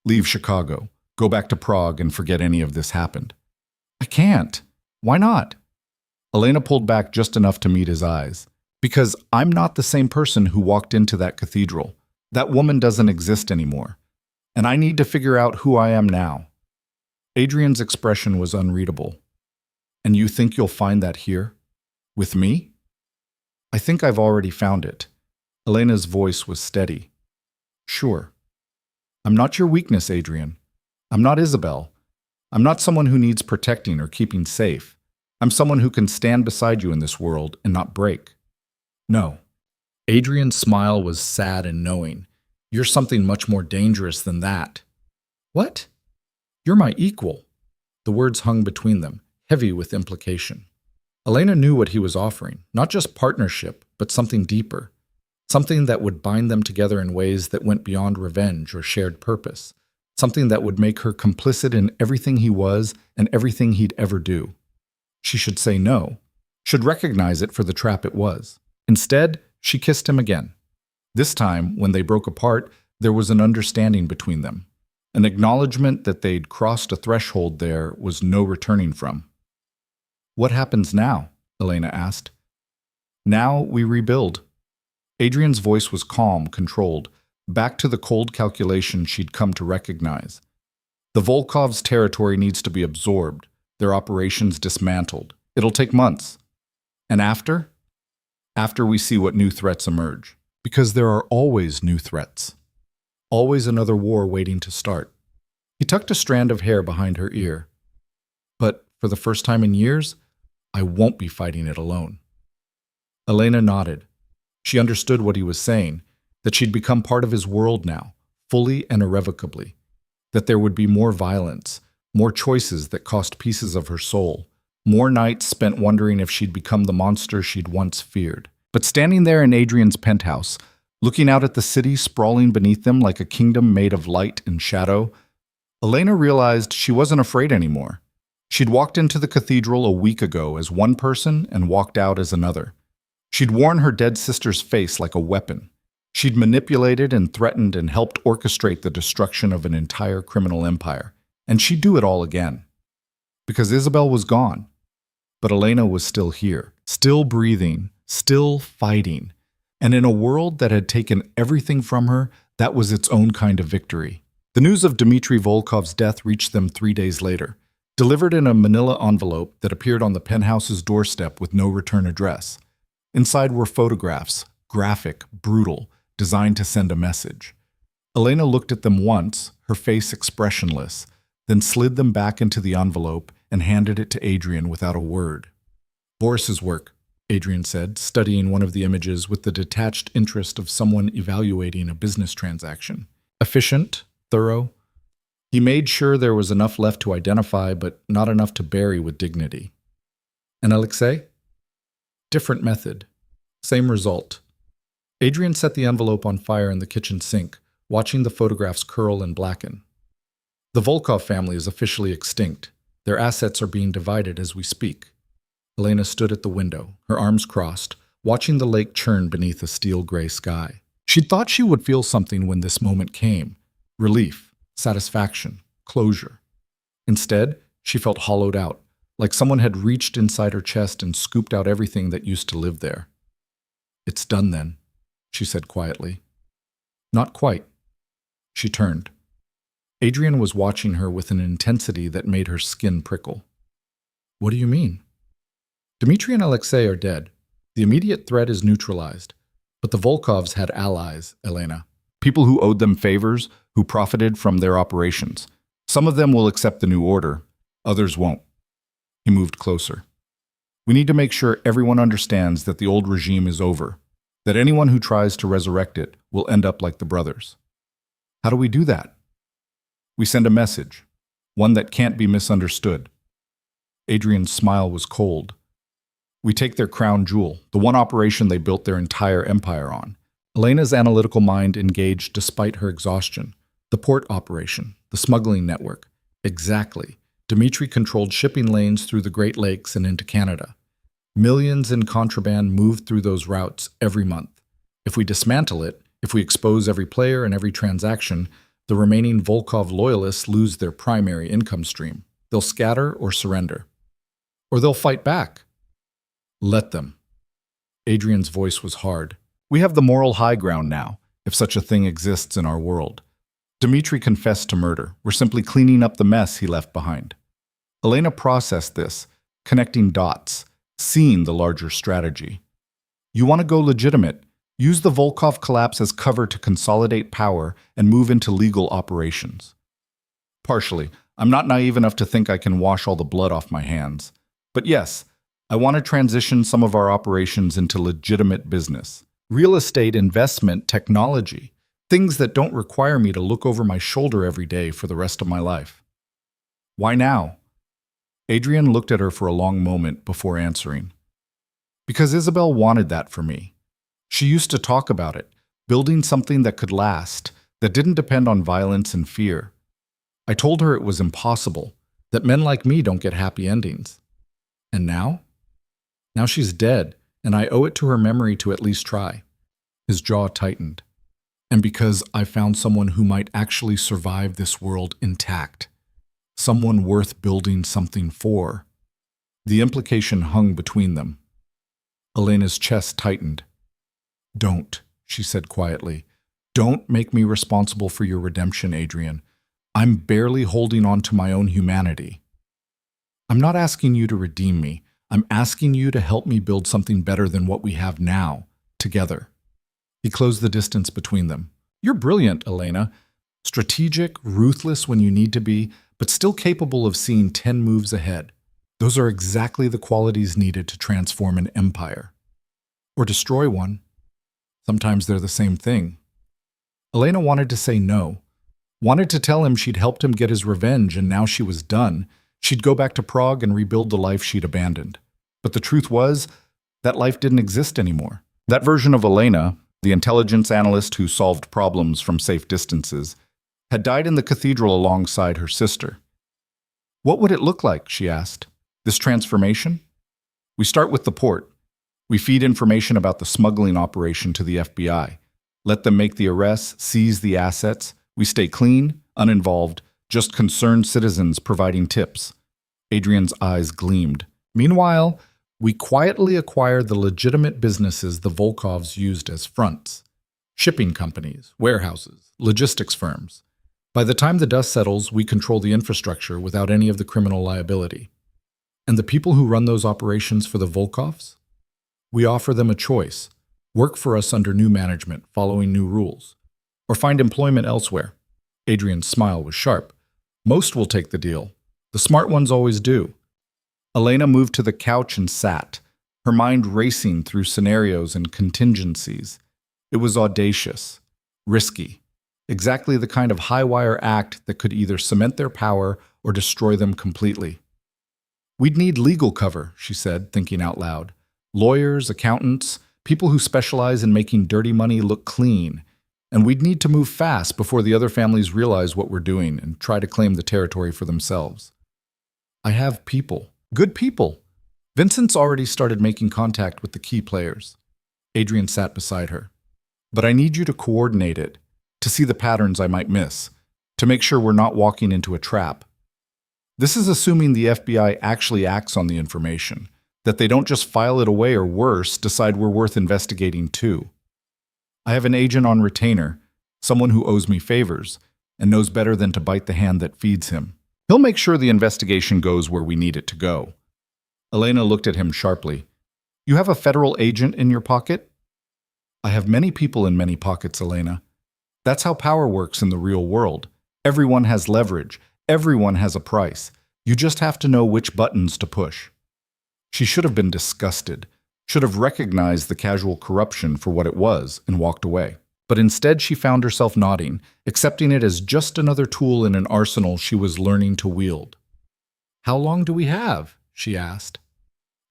Leave Chicago, go back to Prague and forget any of this happened." "I can't. Why not?" Elena pulled back just enough to meet his eyes. "Because I'm not the same person who walked into that cathedral. That woman doesn't exist anymore. And I need to figure out who I am now." Adrian's expression was unreadable. "And you think you'll find that here? With me?" "I think I've already found it." Elena's voice was steady. "Sure. I'm not your weakness, Adrian. I'm not Isabel. I'm not someone who needs protecting or keeping safe. I'm someone who can stand beside you in this world and not break. No." Adrian's smile was sad and knowing. "You're something much more dangerous than that." "What?" "You're my equal." The words hung between them, heavy with implication. Elena knew what he was offering, not just partnership, but something deeper. Something that would bind them together in ways that went beyond revenge or shared purpose. Something that would make her complicit in everything he was and everything he'd ever do. She should say no, should recognize it for the trap it was. Instead, she kissed him again. This time, when they broke apart, there was an understanding between them. An acknowledgement that they'd crossed a threshold there was no returning from. "What happens now?" Elena asked. "Now we rebuild." Adrian's voice was calm, controlled, back to the cold calculation she'd come to recognize. The Volkov's territory needs to be absorbed, their operations dismantled. It'll take months. And after? After we see what new threats emerge. Because there are always new threats. Always another war waiting to start. He tucked a strand of hair behind her ear. "But for the first time in years, I won't be fighting it alone." Elena nodded. She understood what he was saying, that she'd become part of his world now, fully and irrevocably. That there would be more violence, more choices that cost pieces of her soul, more nights spent wondering if she'd become the monster she'd once feared. But standing there in Adrian's penthouse, looking out at the city sprawling beneath them like a kingdom made of light and shadow, Elena realized she wasn't afraid anymore. She'd walked into the cathedral a week ago as one person and walked out as another. She'd worn her dead sister's face like a weapon. She'd manipulated and threatened and helped orchestrate the destruction of an entire criminal empire. And she'd do it all again. Because Isabel was gone. But Elena was still here, still breathing, still fighting. And in a world that had taken everything from her, that was its own kind of victory. The news of Dmitry Volkov's death reached them 3 days later, delivered in a manila envelope that appeared on the penthouse's doorstep with no return address. Inside were photographs, graphic, brutal, designed to send a message. Elena looked at them once, her face expressionless, then slid them back into the envelope and handed it to Adrian without a word. "Boris's work," Adrian said, studying one of the images with the detached interest of someone evaluating a business transaction. Efficient, thorough. He made sure there was enough left to identify, but not enough to bury with dignity. "And Alexei?" "Different method. Same result." Adrian set the envelope on fire in the kitchen sink, watching the photographs curl and blacken. "The Volkov family is officially extinct. Their assets are being divided as we speak." Elena stood at the window, her arms crossed, watching the lake churn beneath a steel-gray sky. She'd thought she would feel something when this moment came. Relief, satisfaction, closure. Instead, she felt hollowed out, like someone had reached inside her chest and scooped out everything that used to live there. "It's done then," she said quietly. "Not quite." She turned. Adrian was watching her with an intensity that made her skin prickle. "What do you mean?" "Dmitry and Alexei are dead. The immediate threat is neutralized. But the Volkovs had allies, Elena. People who owed them favors, who profited from their operations. Some of them will accept the new order, others won't." He moved closer. "We need to make sure everyone understands that the old regime is over, that anyone who tries to resurrect it will end up like the brothers." "How do we do that?" "We send a message, one that can't be misunderstood. Adrian's smile was cold. We take their crown jewel, the one operation they built their entire empire on. Elena's analytical mind engaged despite her exhaustion. The port operation, the smuggling network. Exactly. Dmitri controlled shipping lanes through the Great Lakes and into Canada. Millions in contraband moved through those routes every month. If we dismantle it, if we expose every player and every transaction, the remaining Volkov loyalists lose their primary income stream. They'll scatter or surrender. Or they'll fight back. Let them. Adrian's voice was hard. We have the moral high ground now, if such a thing exists in our world. Dmitri confessed to murder. We're simply cleaning up the mess he left behind. Elena processed this, connecting dots, seeing the larger strategy. You want to go legitimate? Use the Volkov collapse as cover to consolidate power and move into legal operations. Partially. I'm not naive enough to think I can wash all the blood off my hands. But yes, I want to transition some of our operations into legitimate business. Real estate, investment, technology. Things that don't require me to look over my shoulder every day for the rest of my life. Why now? Adrian looked at her for a long moment before answering. Because Isabel wanted that for me. She used to talk about it, building something that could last, that didn't depend on violence and fear. I told her it was impossible, that men like me don't get happy endings. And now? Now she's dead, and I owe it to her memory to at least try. His jaw tightened. And because I found someone who might actually survive this world intact. Someone worth building something for. The implication hung between them. Elena's chest tightened. Don't, she said quietly. Don't make me responsible for your redemption, Adrian. I'm barely holding on to my own humanity. I'm not asking you to redeem me. I'm asking you to help me build something better than what we have now, together. He closed the distance between them. You're brilliant, Elena. Strategic, ruthless when you need to be, but still capable of seeing 10 moves ahead. Those are exactly the qualities needed to transform an empire. Or destroy one. Sometimes they're the same thing. Elena wanted to say no. Wanted to tell him she'd helped him get his revenge and now she was done. She'd go back to Prague and rebuild the life she'd abandoned. But the truth was, that life didn't exist anymore. That version of Elena, the intelligence analyst who solved problems from safe distances, had died in the cathedral alongside her sister. What would it look like, she asked, this transformation? We start with the port. We feed information about the smuggling operation to the FBI. Let them make the arrests, seize the assets. We stay clean, uninvolved, just concerned citizens providing tips. Adrian's eyes gleamed. Meanwhile, we quietly acquire the legitimate businesses the Volkovs used as fronts. Shipping companies, warehouses, logistics firms. By the time the dust settles, we control the infrastructure without any of the criminal liability. And the people who run those operations for the Volkovs? We offer them a choice. Work for us under new management, following new rules. Or find employment elsewhere. Adrian's smile was sharp. Most will take the deal. The smart ones always do. Elena moved to the couch and sat, her mind racing through scenarios and contingencies. It was audacious, risky, exactly the kind of high-wire act that could either cement their power or destroy them completely. We'd need legal cover, she said, thinking out loud. Lawyers, accountants, people who specialize in making dirty money look clean. And we'd need to move fast before the other families realize what we're doing and try to claim the territory for themselves. I have people. Good people. Vincent's already started making contact with the key players. Adrian sat beside her. But I need you to coordinate it, to see the patterns I might miss, to make sure we're not walking into a trap. This is assuming the FBI actually acts on the information, that they don't just file it away or worse, decide we're worth investigating too. I have an agent on retainer, someone who owes me favors, and knows better than to bite the hand that feeds him. He'll make sure the investigation goes where we need it to go. Elena looked at him sharply. You have a federal agent in your pocket? I have many people in many pockets, Elena. That's how power works in the real world. Everyone has leverage. Everyone has a price. You just have to know which buttons to push. She should have been disgusted, should have recognized the casual corruption for what it was and walked away. But instead she found herself nodding, accepting it as just another tool in an arsenal she was learning to wield. How long do we have? she asked.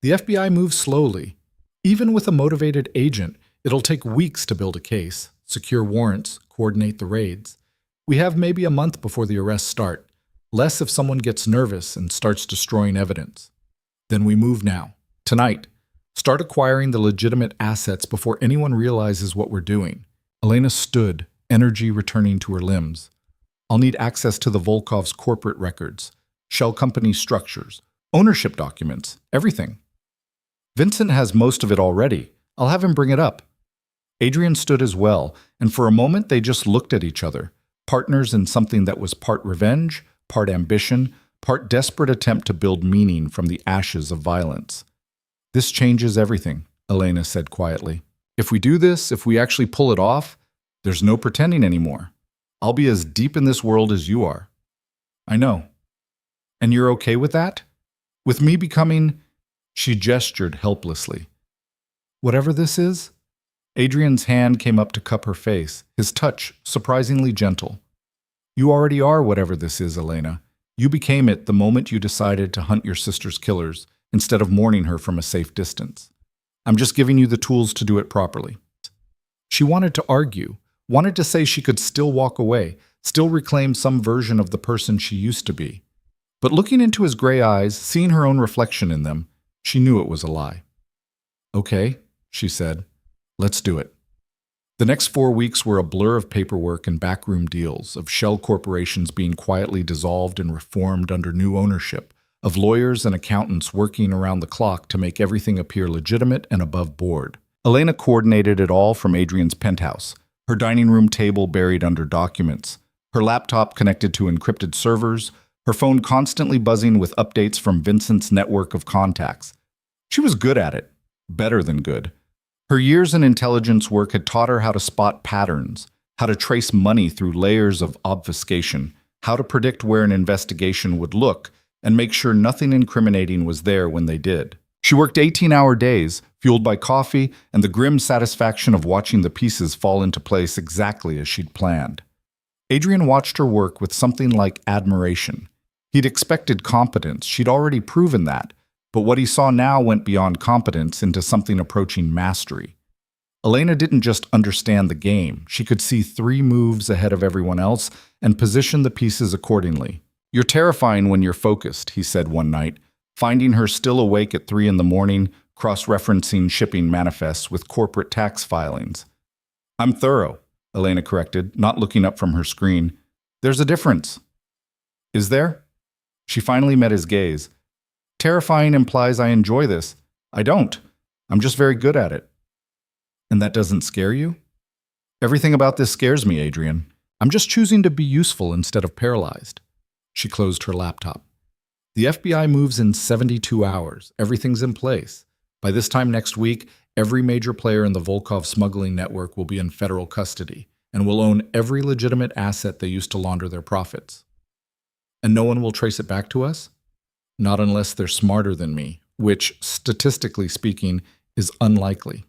The FBI moves slowly. Even with a motivated agent, it'll take weeks to build a case, secure warrants, coordinate the raids. We have maybe a month before the arrests start. Less if someone gets nervous and starts destroying evidence. Then we move now. Tonight. Start acquiring the legitimate assets before anyone realizes what we're doing. Elena stood, energy returning to her limbs. I'll need access to the Volkov's corporate records, shell company structures, ownership documents, everything. Vincent has most of it already. I'll have him bring it up. Adrian stood as well, and for a moment they just looked at each other, partners in something that was part revenge, part ambition, part desperate attempt to build meaning from the ashes of violence. This changes everything, Elena said quietly. If we do this, if we actually pull it off, there's no pretending anymore. I'll be as deep in this world as you are. I know. And you're okay with that? With me becoming... She gestured helplessly. Whatever this is? Adrian's hand came up to cup her face, his touch surprisingly gentle. You already are whatever this is, Elena. You became it the moment you decided to hunt your sister's killers, instead of mourning her from a safe distance. I'm just giving you the tools to do it properly. She wanted to argue, wanted to say she could still walk away, still reclaim some version of the person she used to be. But looking into his gray eyes, seeing her own reflection in them, she knew it was a lie. Okay, she said. Let's do it. The next 4 weeks were a blur of paperwork and backroom deals, of shell corporations being quietly dissolved and reformed under new ownership, of lawyers and accountants working around the clock to make everything appear legitimate and above board. Elena coordinated it all from Adrian's penthouse, her dining room table buried under documents, her laptop connected to encrypted servers, her phone constantly buzzing with updates from Vincent's network of contacts. She was good at it, better than good. Her years in intelligence work had taught her how to spot patterns, how to trace money through layers of obfuscation, how to predict where an investigation would look, and make sure nothing incriminating was there when they did. She worked 18-hour days, fueled by coffee and the grim satisfaction of watching the pieces fall into place exactly as she'd planned. Adrian watched her work with something like admiration. He'd expected competence, she'd already proven that, but what he saw now went beyond competence into something approaching mastery. Elena didn't just understand the game, she could see 3 moves ahead of everyone else and position the pieces accordingly. You're terrifying when you're focused, he said one night, finding her still awake at 3 a.m, cross-referencing shipping manifests with corporate tax filings. I'm thorough, Elena corrected, not looking up from her screen. There's a difference. Is there? She finally met his gaze. Terrifying implies I enjoy this. I don't. I'm just very good at it. And that doesn't scare you? Everything about this scares me, Adrian. I'm just choosing to be useful instead of paralyzed. She closed her laptop. The FBI moves in 72 hours. Everything's in place. By this time next week, every major player in the Volkov smuggling network will be in federal custody and will own every legitimate asset they used to launder their profits. And no one will trace it back to us? Not unless they're smarter than me, which, statistically speaking, is unlikely.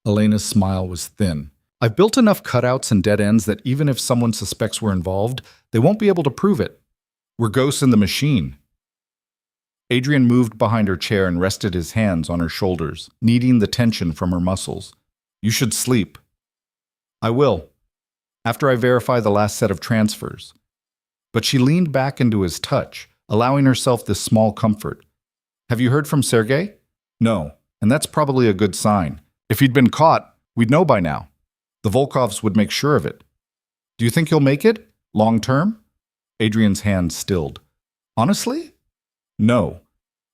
Elena's smile was thin. I've built enough cutouts and dead ends that even if someone suspects we're involved, they won't be able to prove it. We're ghosts in the machine. Adrian moved behind her chair and rested his hands on her shoulders, kneading the tension from her muscles. You should sleep. I will, after I verify the last set of transfers. But she leaned back into his touch, allowing herself this small comfort. Have you heard from Sergei? No, and that's probably a good sign. If he'd been caught, we'd know by now. The Volkovs would make sure of it. Do you think he'll make it? Long term? Adrian's hand stilled. Honestly? No.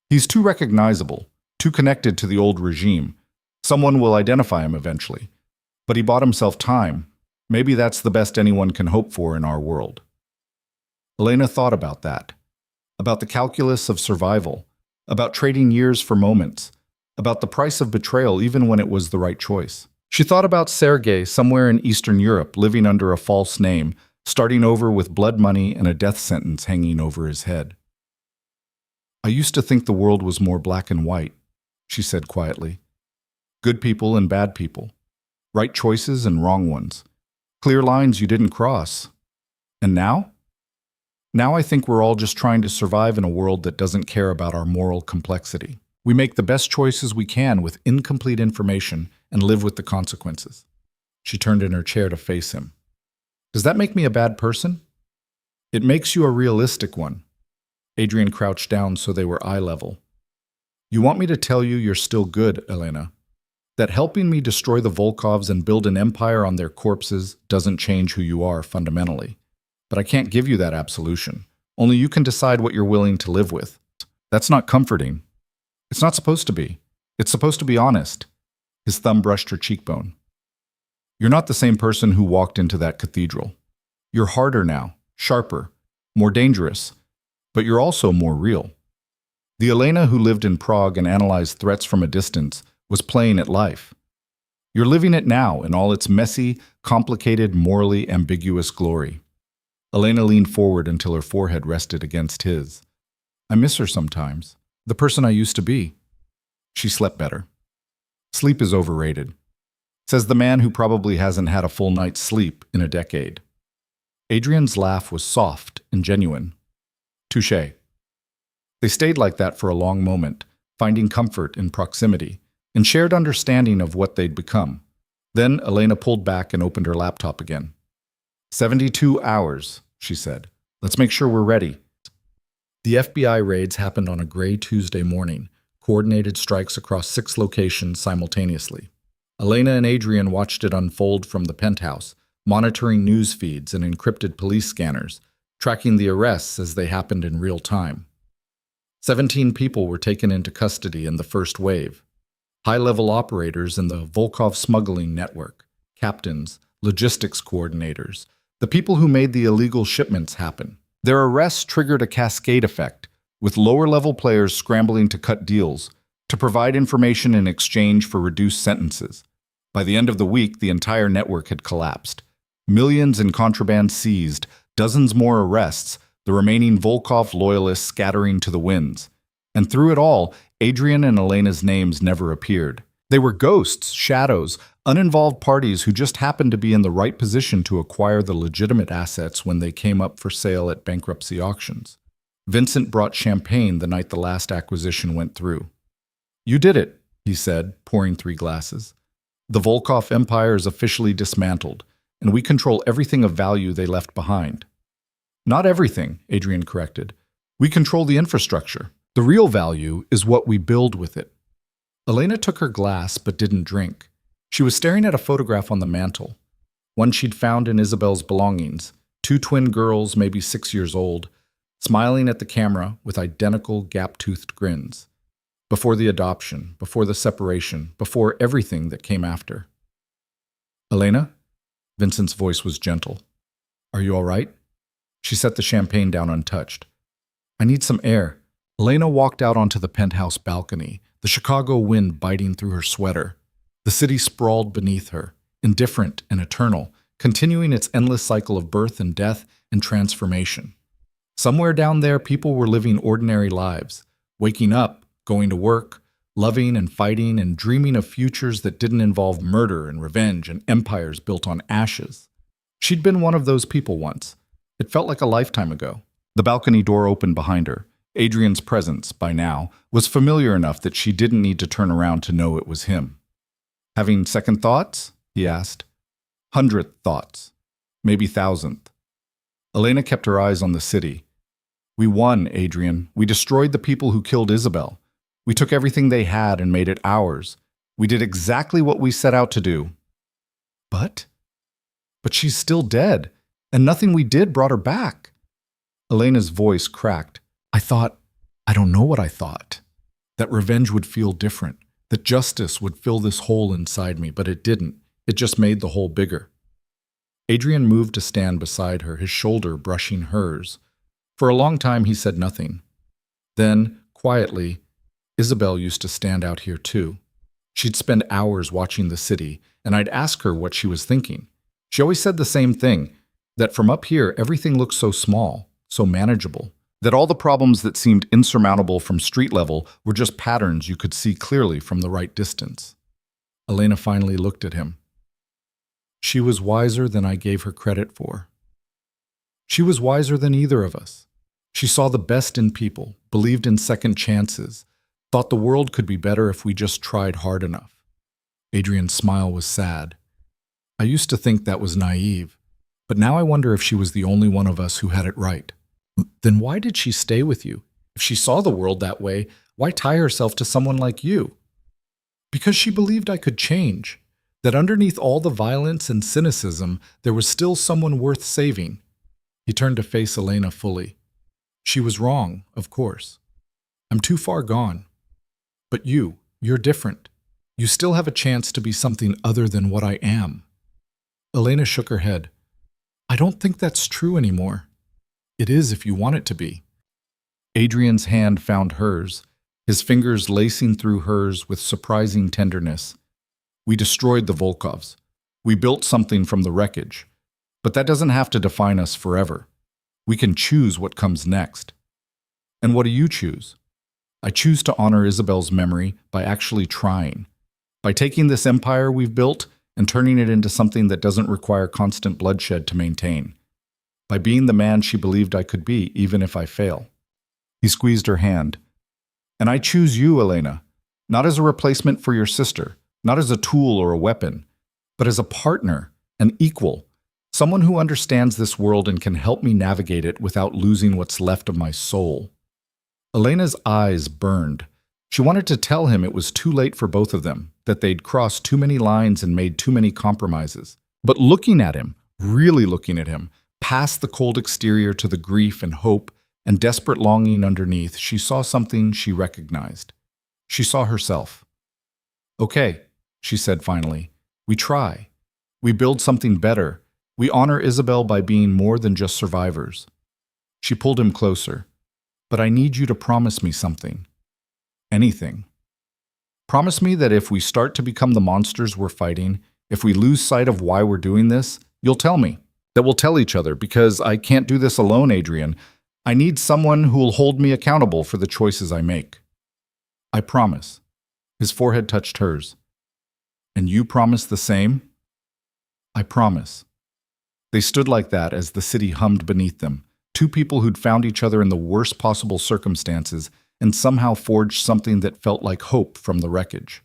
He's too recognizable, too connected to the old regime. Someone will identify him eventually. But he bought himself time. Maybe that's the best anyone can hope for in our world. Elena thought about that. About the calculus of survival. About trading years for moments. About the price of betrayal even when it was the right choice. She thought about Sergei somewhere in Eastern Europe living under a false name, starting over with blood money and a death sentence hanging over his head. I used to think the world was more black and white, she said quietly. Good people and bad people. Right choices and wrong ones. Clear lines you didn't cross. And now? Now I think we're all just trying to survive in a world that doesn't care about our moral complexity. We make the best choices we can with incomplete information and live with the consequences. She turned in her chair to face him. Does that make me a bad person? It makes you a realistic one. Adrian crouched down so they were eye level. You want me to tell you you're still good, Elena? That helping me destroy the Volkovs and build an empire on their corpses doesn't change who you are fundamentally. But I can't give you that absolution. Only you can decide what you're willing to live with. That's not comforting. It's not supposed to be. It's supposed to be honest. His thumb brushed her cheekbone. You're not the same person who walked into that cathedral. You're harder now, sharper, more dangerous, but you're also more real. The Elena who lived in Prague and analyzed threats from a distance was playing at life. You're living it now in all its messy, complicated, morally ambiguous glory. Elena leaned forward until her forehead rested against his. I miss her sometimes, the person I used to be. She slept better. Sleep is overrated, says the man who probably hasn't had a full night's sleep in a decade. Adrian's laugh was soft and genuine. Touché. They stayed like that for a long moment, finding comfort in proximity and shared understanding of what they'd become. Then Elena pulled back and opened her laptop again. 72 hours, she said. Let's make sure we're ready. The FBI raids happened on a gray Tuesday morning, coordinated strikes across 6 locations simultaneously. Elena and Adrian watched it unfold from the penthouse, monitoring news feeds and encrypted police scanners, tracking the arrests as they happened in real time. 17 people were taken into custody in the first wave. High-level operators in the Volkov smuggling network, captains, logistics coordinators, the people who made the illegal shipments happen. Their arrests triggered a cascade effect, with lower-level players scrambling to cut deals, to provide information in exchange for reduced sentences. By the end of the week, the entire network had collapsed. Millions in contraband seized, dozens more arrests, the remaining Volkov loyalists scattering to the winds. And through it all, Adrian and Elena's names never appeared. They were ghosts, shadows, uninvolved parties who just happened to be in the right position to acquire the legitimate assets when they came up for sale at bankruptcy auctions. Vincent brought champagne the night the last acquisition went through. You did it, he said, pouring 3 glasses. The Volkov empire is officially dismantled, and we control everything of value they left behind. Not everything, Adrian corrected. We control the infrastructure. The real value is what we build with it. Elena took her glass but didn't drink. She was staring at a photograph on the mantel, one she'd found in Isabel's belongings, 2 twin girls, maybe 6 years old, smiling at the camera with identical gap-toothed grins. Before the adoption, before the separation, before everything that came after. Elena? Vincent's voice was gentle. Are you all right? She set the champagne down untouched. I need some air. Elena walked out onto the penthouse balcony, the Chicago wind biting through her sweater. The city sprawled beneath her, indifferent and eternal, continuing its endless cycle of birth and death and transformation. Somewhere down there, people were living ordinary lives, waking up, going to work, loving and fighting and dreaming of futures that didn't involve murder and revenge and empires built on ashes. She'd been one of those people once. It felt like a lifetime ago. The balcony door opened behind her. Adrian's presence, by now, was familiar enough that she didn't need to turn around to know it was him. Having second thoughts? He asked. 100th thoughts. Maybe 1,000th. Elena kept her eyes on the city. We won, Adrian. We destroyed the people who killed Isabel. We took everything they had and made it ours. We did exactly what we set out to do. But she's still dead, and nothing we did brought her back. Elena's voice cracked. I don't know what I thought. That revenge would feel different, that justice would fill this hole inside me, but it didn't. It just made the hole bigger. Adrian moved to stand beside her, his shoulder brushing hers. For a long time he said nothing. Then, quietly, Isabel used to stand out here too. She'd spend hours watching the city, and I'd ask her what she was thinking. She always said the same thing, that from up here everything looked so small, so manageable, that all the problems that seemed insurmountable from street level were just patterns you could see clearly from the right distance. Elena finally looked at him. She was wiser than I gave her credit for. She was wiser than either of us. She saw the best in people, believed in second chances, thought the world could be better if we just tried hard enough. Adrian's smile was sad. I used to think that was naive, but now I wonder if she was the only one of us who had it right. Then why did she stay with you? If she saw the world that way, why tie herself to someone like you? Because she believed I could change, that underneath all the violence and cynicism, there was still someone worth saving. He turned to face Elena fully. She was wrong, of course. I'm too far gone. But you're different. You still have a chance to be something other than what I am. Elena shook her head. I don't think that's true anymore. It is if you want it to be. Adrian's hand found hers, his fingers lacing through hers with surprising tenderness. We destroyed the Volkovs. We built something from the wreckage. But that doesn't have to define us forever. We can choose what comes next. And what do you choose? I choose to honor Isabel's memory by actually trying. By taking this empire we've built and turning it into something that doesn't require constant bloodshed to maintain. By being the man she believed I could be, even if I fail. He squeezed her hand. And I choose you, Elena, not as a replacement for your sister, not as a tool or a weapon, but as a partner, an equal, someone who understands this world and can help me navigate it without losing what's left of my soul. Elena's eyes burned. She wanted to tell him it was too late for both of them, that they'd crossed too many lines and made too many compromises. But looking at him, really looking at him, past the cold exterior to the grief and hope and desperate longing underneath, she saw something she recognized. She saw herself. Okay, she said finally, we try. We build something better. We honor Isabel by being more than just survivors. She pulled him closer. But I need you to promise me something. Anything. Promise me that if we start to become the monsters we're fighting, if we lose sight of why we're doing this, you'll tell me. That we'll tell each other, because I can't do this alone, Adrian. I need someone who will hold me accountable for the choices I make. I promise. His forehead touched hers. And you promise the same? I promise. They stood like that as the city hummed beneath them, two people who'd found each other in the worst possible circumstances and somehow forged something that felt like hope from the wreckage.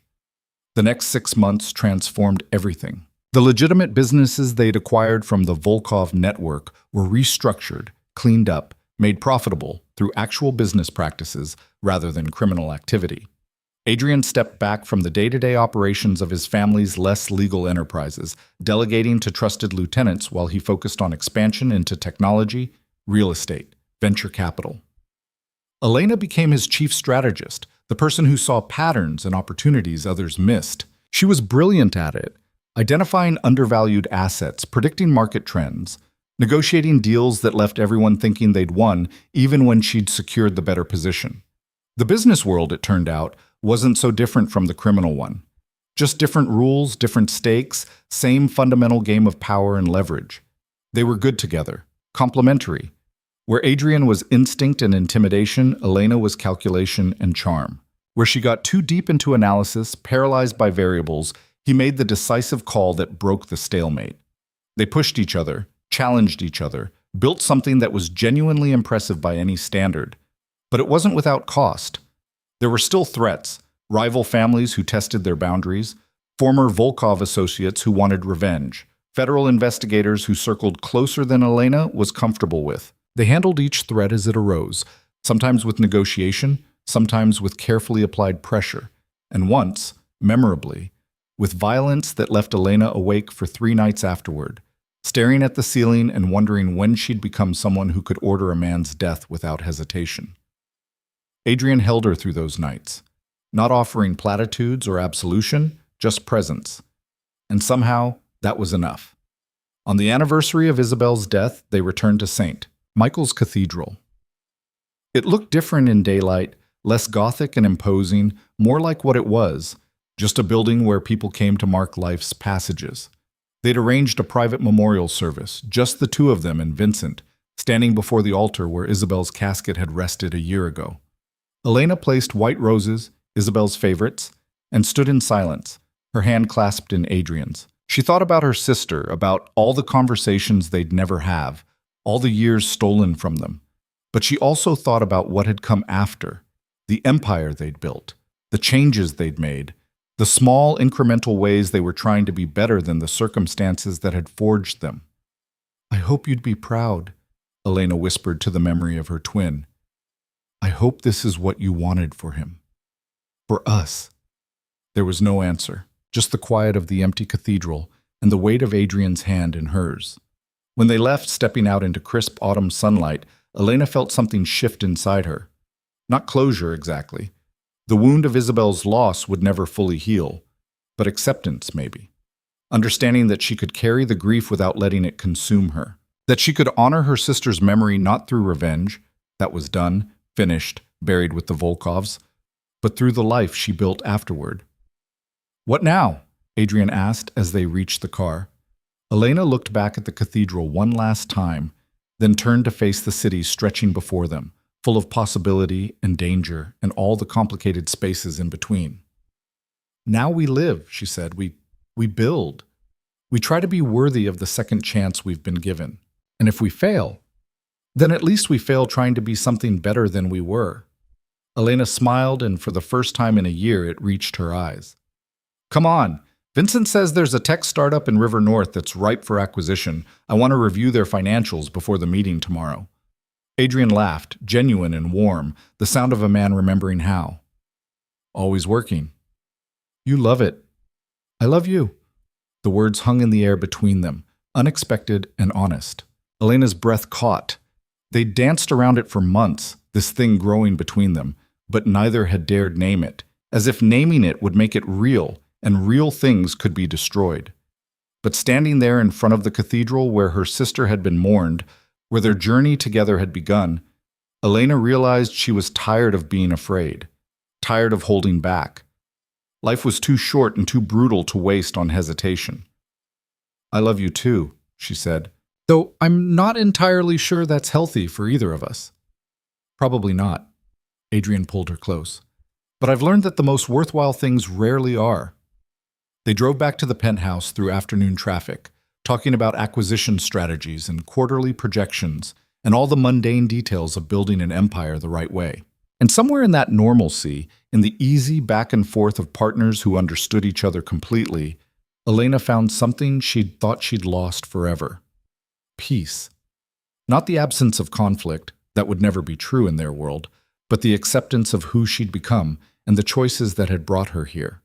The next 6 months transformed everything. The legitimate businesses they'd acquired from the Volkov network were restructured, cleaned up, made profitable through actual business practices rather than criminal activity. Adrian stepped back from the day-to-day operations of his family's less legal enterprises, delegating to trusted lieutenants while he focused on expansion into technology, real estate, venture capital. Elena became his chief strategist, the person who saw patterns and opportunities others missed. She was brilliant at it, identifying undervalued assets, predicting market trends, negotiating deals that left everyone thinking they'd won, even when she'd secured the better position. The business world, it turned out, wasn't so different from the criminal one. Just different rules, different stakes, same fundamental game of power and leverage. They were good together, complementary. Where Adrian was instinct and intimidation, Elena was calculation and charm. Where she got too deep into analysis, paralyzed by variables, he made the decisive call that broke the stalemate. They pushed each other, challenged each other, built something that was genuinely impressive by any standard. But it wasn't without cost. There were still threats, rival families who tested their boundaries, former Volkov associates who wanted revenge, federal investigators who circled closer than Elena was comfortable with. They handled each threat as it arose, sometimes with negotiation, sometimes with carefully applied pressure, and once, memorably, with violence that left Elena awake for 3 nights afterward, staring at the ceiling and wondering when she'd become someone who could order a man's death without hesitation. Adrian held her through those nights, not offering platitudes or absolution, just presence. And somehow, that was enough. On the anniversary of Isabel's death, they returned to St. Michael's Cathedral. It looked different in daylight, less gothic and imposing, more like what it was, just a building where people came to mark life's passages. They'd arranged a private memorial service, just the two of them and Vincent, standing before the altar where Isabel's casket had rested a year ago. Elena placed white roses, Isabel's favorites, and stood in silence, her hand clasped in Adrian's. She thought about her sister, about all the conversations they'd never have, all the years stolen from them. But she also thought about what had come after, the empire they'd built, the changes they'd made, the small incremental ways they were trying to be better than the circumstances that had forged them. "I hope you'd be proud," Elena whispered to the memory of her twin. "I hope this is what you wanted for him. For us." There was no answer, just the quiet of the empty cathedral and the weight of Adrian's hand in hers. When they left, stepping out into crisp autumn sunlight, Elena felt something shift inside her. Not closure, exactly. The wound of Isabel's loss would never fully heal, but acceptance, maybe. Understanding that she could carry the grief without letting it consume her. That she could honor her sister's memory not through revenge, that was done, finished, buried with the Volkovs, but through the life she built afterward. "What now?" Adrian asked as they reached the car. Elena looked back at the cathedral one last time, then turned to face the city stretching before them, full of possibility and danger and all the complicated spaces in between. "Now we live," she said. We build. We try to be worthy of the second chance we've been given. And if we fail, then at least we fail trying to be something better than we were." Elena smiled, and for the first time in a year, it reached her eyes. "Come on. Vincent says there's a tech startup in River North that's ripe for acquisition. I want to review their financials before the meeting tomorrow." Adrian laughed, genuine and warm, the sound of a man remembering how. "Always working." "You love it." "I love you." The words hung in the air between them, unexpected and honest. Elena's breath caught. They'd danced around it for months, this thing growing between them, but neither had dared name it, as if naming it would make it real, and real things could be destroyed. But standing there in front of the cathedral where her sister had been mourned, where their journey together had begun, Elena realized she was tired of being afraid, tired of holding back. Life was too short and too brutal to waste on hesitation. "I love you too," she said, "though I'm not entirely sure that's healthy for either of us." "Probably not." Adrian pulled her close. "But I've learned that the most worthwhile things rarely are." They drove back to the penthouse through afternoon traffic, talking about acquisition strategies and quarterly projections and all the mundane details of building an empire the right way. And somewhere in that normalcy, in the easy back and forth of partners who understood each other completely, Elena found something she'd thought she'd lost forever. Peace. Not the absence of conflict, that would never be true in their world, but the acceptance of who she'd become and the choices that had brought her here.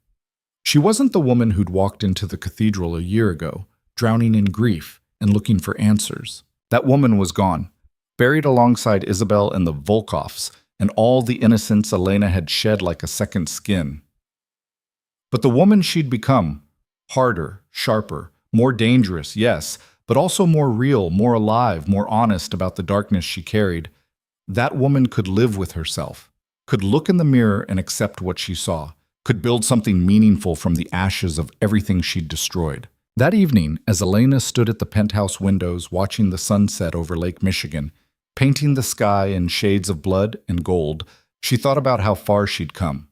She wasn't the woman who'd walked into the cathedral a year ago, drowning in grief and looking for answers. That woman was gone, buried alongside Isabel and the Volkovs, and all the innocence Elena had shed like a second skin. But the woman she'd become, harder, sharper, more dangerous, yes, but also more real, more alive, more honest about the darkness she carried, that woman could live with herself, could look in the mirror and accept what she saw, could build something meaningful from the ashes of everything she'd destroyed. That evening, as Elena stood at the penthouse windows watching the sunset over Lake Michigan, painting the sky in shades of blood and gold, she thought about how far she'd come.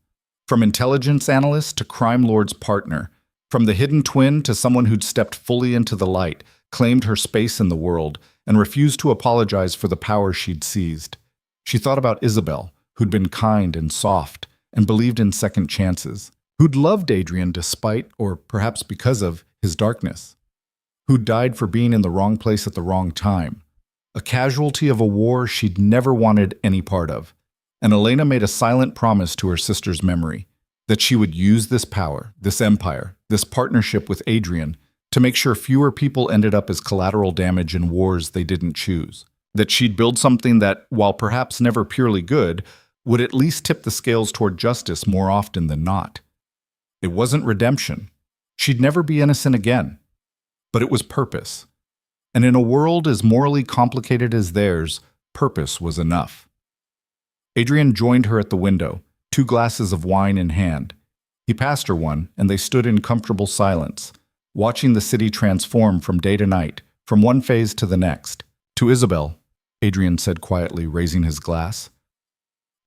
From intelligence analyst to crime lord's partner, from the hidden twin to someone who'd stepped fully into the light, claimed her space in the world, and refused to apologize for the power she'd seized. She thought about Isabel, who'd been kind and soft, and believed in second chances, who'd loved Adrian despite, or perhaps because of, his darkness, who'd died for being in the wrong place at the wrong time, a casualty of a war she'd never wanted any part of. And Elena made a silent promise to her sister's memory, that she would use this power, this empire, this partnership with Adrian, to make sure fewer people ended up as collateral damage in wars they didn't choose. That she'd build something that, while perhaps never purely good, would at least tip the scales toward justice more often than not. It wasn't redemption. She'd never be innocent again. But it was purpose. And in a world as morally complicated as theirs, purpose was enough. Adrian joined her at the window, 2 glasses of wine in hand. He passed her one, and they stood in comfortable silence, watching the city transform from day to night, from one phase to the next. "To Isabel," Adrian said quietly, raising his glass.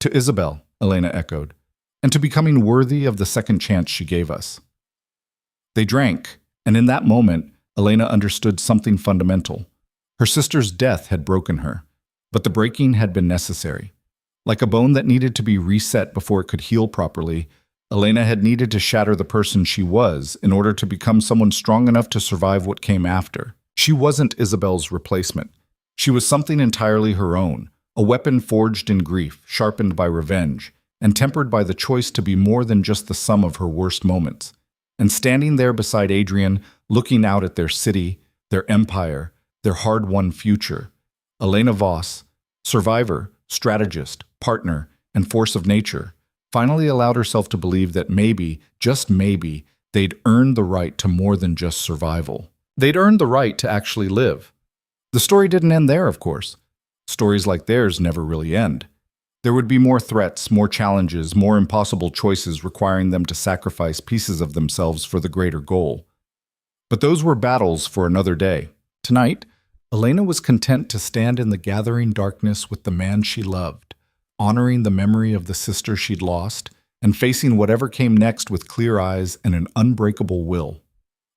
"To Isabel," Elena echoed, "and to becoming worthy of the second chance she gave us." They drank, and in that moment, Elena understood something fundamental. Her sister's death had broken her, but the breaking had been necessary. Like a bone that needed to be reset before it could heal properly, Elena had needed to shatter the person she was in order to become someone strong enough to survive what came after. She wasn't Isabel's replacement. She was something entirely her own, a weapon forged in grief, sharpened by revenge, and tempered by the choice to be more than just the sum of her worst moments. And standing there beside Adrian, looking out at their city, their empire, their hard-won future, Elena Voss, survivor, strategist, partner, and force of nature, finally allowed herself to believe that maybe, just maybe, they'd earned the right to more than just survival. They'd earned the right to actually live. The story didn't end there, of course. Stories like theirs never really end. There would be more threats, more challenges, more impossible choices requiring them to sacrifice pieces of themselves for the greater goal. But those were battles for another day. Tonight, Elena was content to stand in the gathering darkness with the man she loved, honoring the memory of the sister she'd lost, and facing whatever came next with clear eyes and an unbreakable will.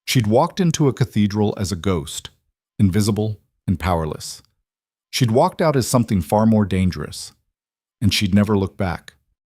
She'd walked into a cathedral as a ghost, invisible and powerless. She'd walked out as something far more dangerous, and she'd never looked back.